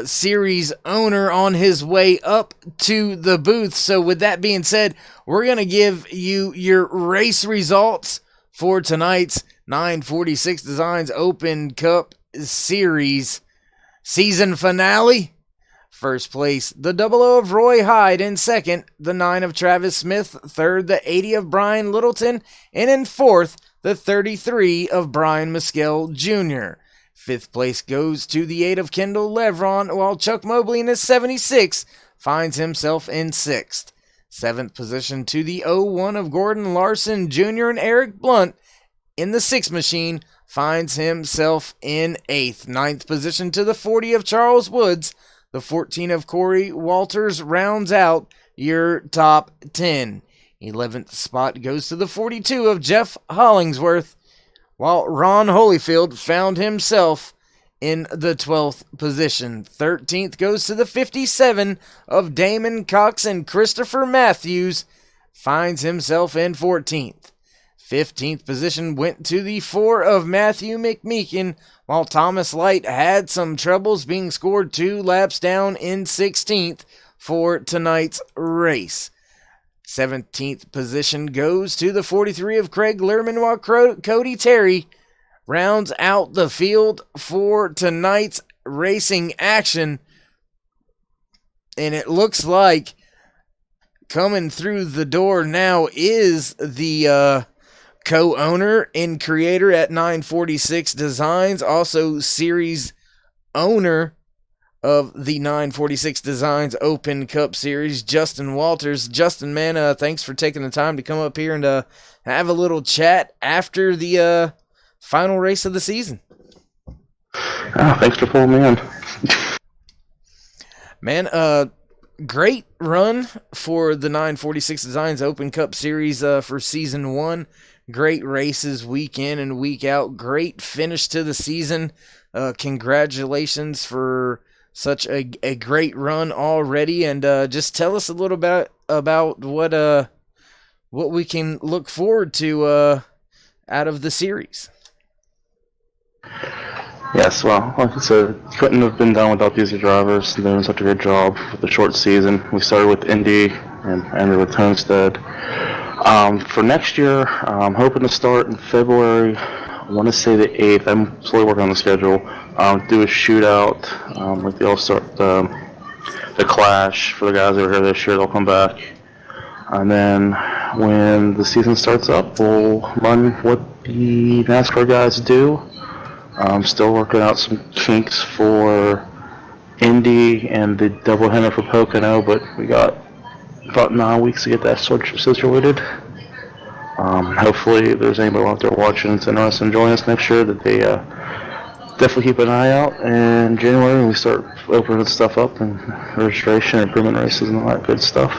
B: series owner on his way up to the booth. So with that being said, we're going to give you your race results for tonight's 946 Designs Open Cup Series season finale. First place, the 00 of Roy Hyde. In second, the 9 of Travis Smith. Third, the 80 of Brian Littleton. And in fourth, the 33 of Brian Mescal Jr. Fifth place goes to the 8 of Kendall Levron, while Chuck Mobley in his 76 finds himself in sixth. Seventh position to the 01 of Gordon Larson Jr. and Eric Blunt in the 6 machine finds himself in eighth. Ninth position to the 40 of Charles Woods. The 14 of Corey Walters rounds out your top 10. 11th spot goes to the 42 of Jeff Hollingsworth, while Ron Holyfield found himself in the 12th position. 13th goes to the 57 of Damon Cox, and Christopher Matthews finds himself in 14th. 15th position went to the 4 of Matthew McMeekin, while Thomas Light had some troubles being scored 2 laps down in 16th for tonight's race. 17th position goes to the 43 of Craig Lehrman, while Cody Terry rounds out the field for tonight's racing action. And it looks like coming through the door now is the co-owner and creator at 946 Designs, also series owner of the 946 Designs Open Cup Series, Justin Walters. Justin, man, thanks for taking the time to come up here and have a little chat after the final race of the season.
K: Thanks for pulling me in.
B: Man, great run for the 946 Designs Open Cup Series for Season 1. Great races week in and week out. Great finish to the season. Congratulations for such a great run already. And just tell us a little bit about what we can look forward to out of the series.
K: Yes, well, like I said, couldn't have been done without these drivers. They're doing such a good job with the short season. We started with Indy and ended with Homestead. For next year, I'm hoping to start in February. I want to say the 8th. I'm slowly working on the schedule. Do a shootout, like they'll start the Clash for the guys that were here this year. They'll come back. And then when the season starts up, we'll run what the NASCAR guys do. I'm still working out some kinks for Indy and the doubleheader for Pocono, but we got about 9 weeks to get that situated. Hopefully, if there's anybody out there watching that's interested in joining us next year, that they definitely keep an eye out. In January, when we start opening stuff up and registration, improvement races, and all that good stuff.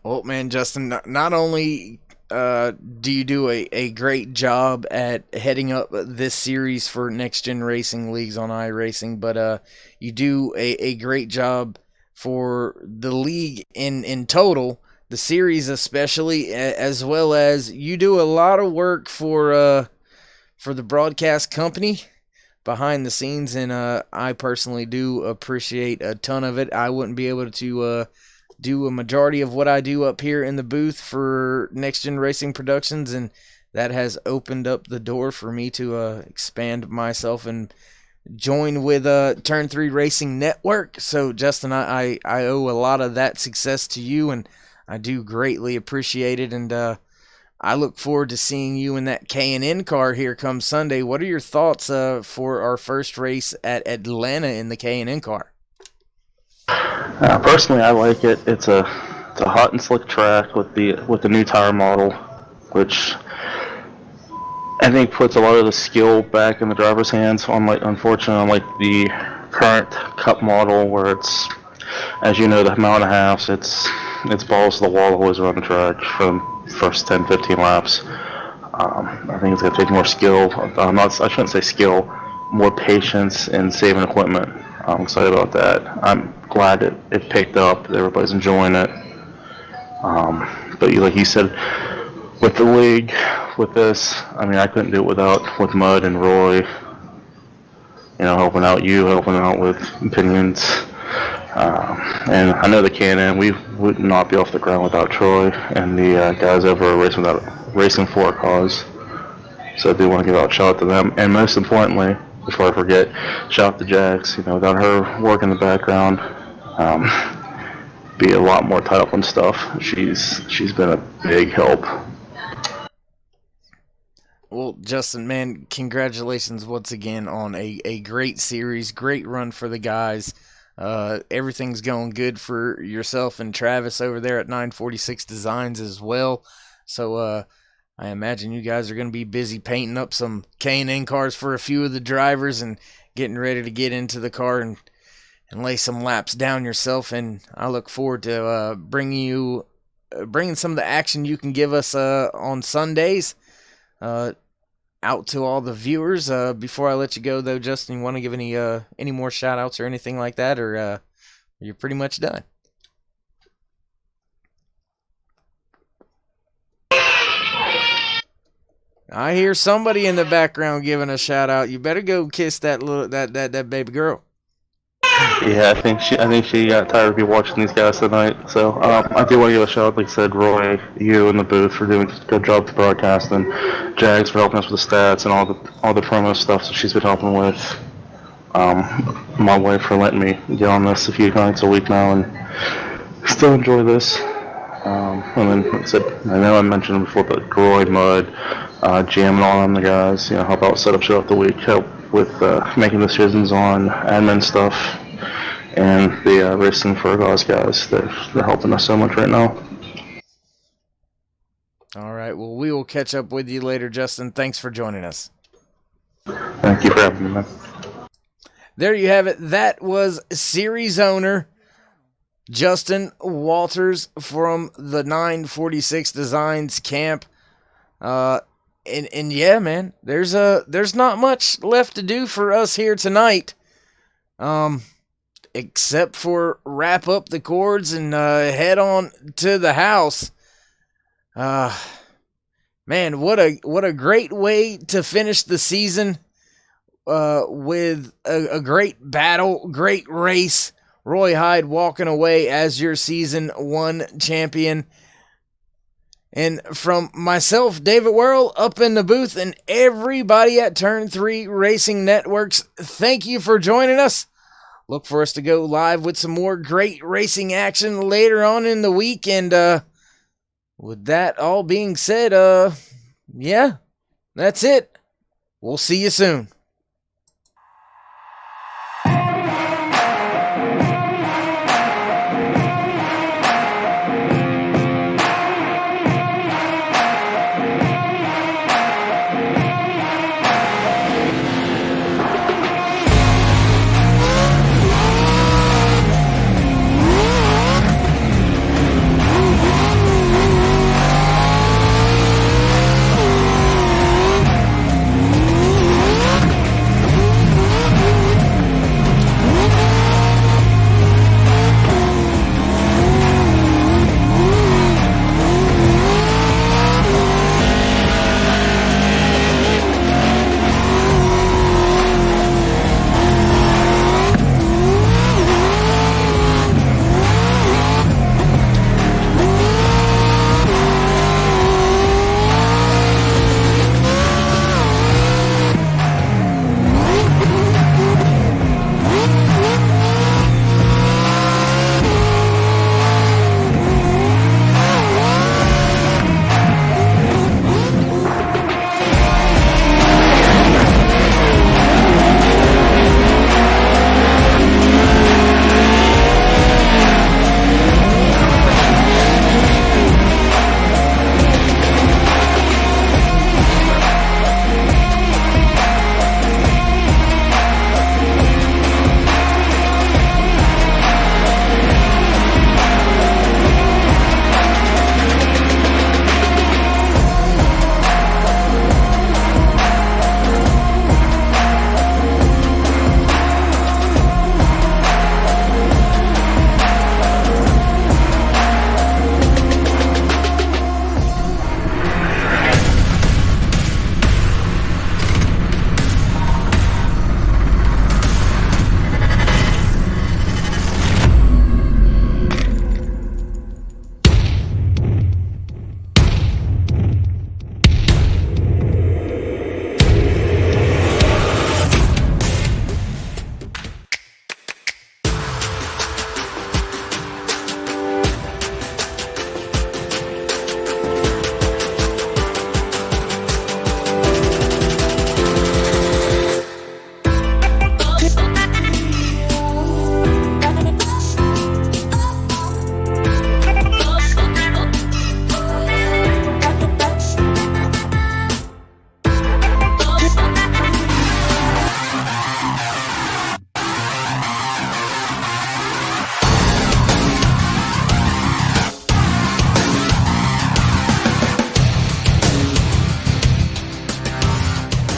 B: Well, man, Justin, not only do you do a great job at heading up this series for Next Gen Racing Leagues on iRacing, but you do a great job for the league in total, the series especially, as well as you do a lot of work for the broadcast company behind the scenes, and I personally do appreciate a ton of it. I wouldn't be able to do a majority of what I do up here in the booth for Next Gen Racing Productions, and that has opened up the door for me to expand myself and join with Turn 3 Racing Network. So, Justin, I owe a lot of that success to you, and I do greatly appreciate it, and I look forward to seeing you in that K&N car here come Sunday. What are your thoughts for our first race at Atlanta in the K&N car?
K: Personally, I like it. It's a hot and slick track with the new tire model, which I think puts a lot of the skill back in the driver's hands. Unfortunately, the current Cup model, where it's, as you know, the mile and a half, it's balls to the wall always around the track from first 10, 15 laps. I think it's going to take more skill. I shouldn't say skill, more patience in saving equipment. I'm excited about that. I'm glad it picked up. Everybody's enjoying it. But like you said, with the league, with this, I mean, I couldn't do it with Mud and Roy, helping out with opinions. And I know the K&N, we would not be off the ground without Troy and the guys over Racing for a Cause. So I do want to give out a shout out to them. And most importantly, before I forget, shout out to Jax. Without her work in the background, be a lot more tied up on stuff. She's been a big help.
B: Well, Justin, man, congratulations once again on a great series, great run for the guys. Everything's going good for yourself and Travis over there at 946 Designs as well. So I imagine you guys are going to be busy painting up some K&N cars for a few of the drivers and getting ready to get into the car and lay some laps down yourself. And I look forward to bringing some of the action you can give us on Sundays out to all the viewers. Before I let you go, though, Justin, you want to give any more shout outs or anything like that, or you're pretty much done? I hear somebody in the background giving a shout out. You better go kiss that baby girl.
K: Yeah, I think she got tired of me watching these guys tonight. So I do want to give a shout out, like I said, Roy, you in the booth for doing a good job to broadcast, and Jags for helping us with the stats and all the promo stuff that she's been helping with. My wife for letting me get on this a few nights a week now and still enjoy this. And then, like I said, I know I mentioned before, but Roy, Mud, Jam, and all them the guys, help out set up show of the week, help with making decisions on admin stuff, and the racing for Gauze guys. They're helping us so much right now.
B: All right. Well, we will catch up with you later, Justin. Thanks for joining us.
K: Thank you for having me, man.
B: There you have it. That was series owner Justin Walters from the 946 Designs camp. And yeah, man, there's not much left to do for us here tonight. Except for wrap up the cords and head on to the house. Man, what a great way to finish the season. With a great battle, great race. Roy Hyde walking away as your season 1 champion. And from myself, David Worrell, up in the booth, and everybody at Turn 3 Racing Networks, thank you for joining us. Look for us to go live with some more great racing action later on in the week. And with that all being said, yeah, that's it. We'll see you soon.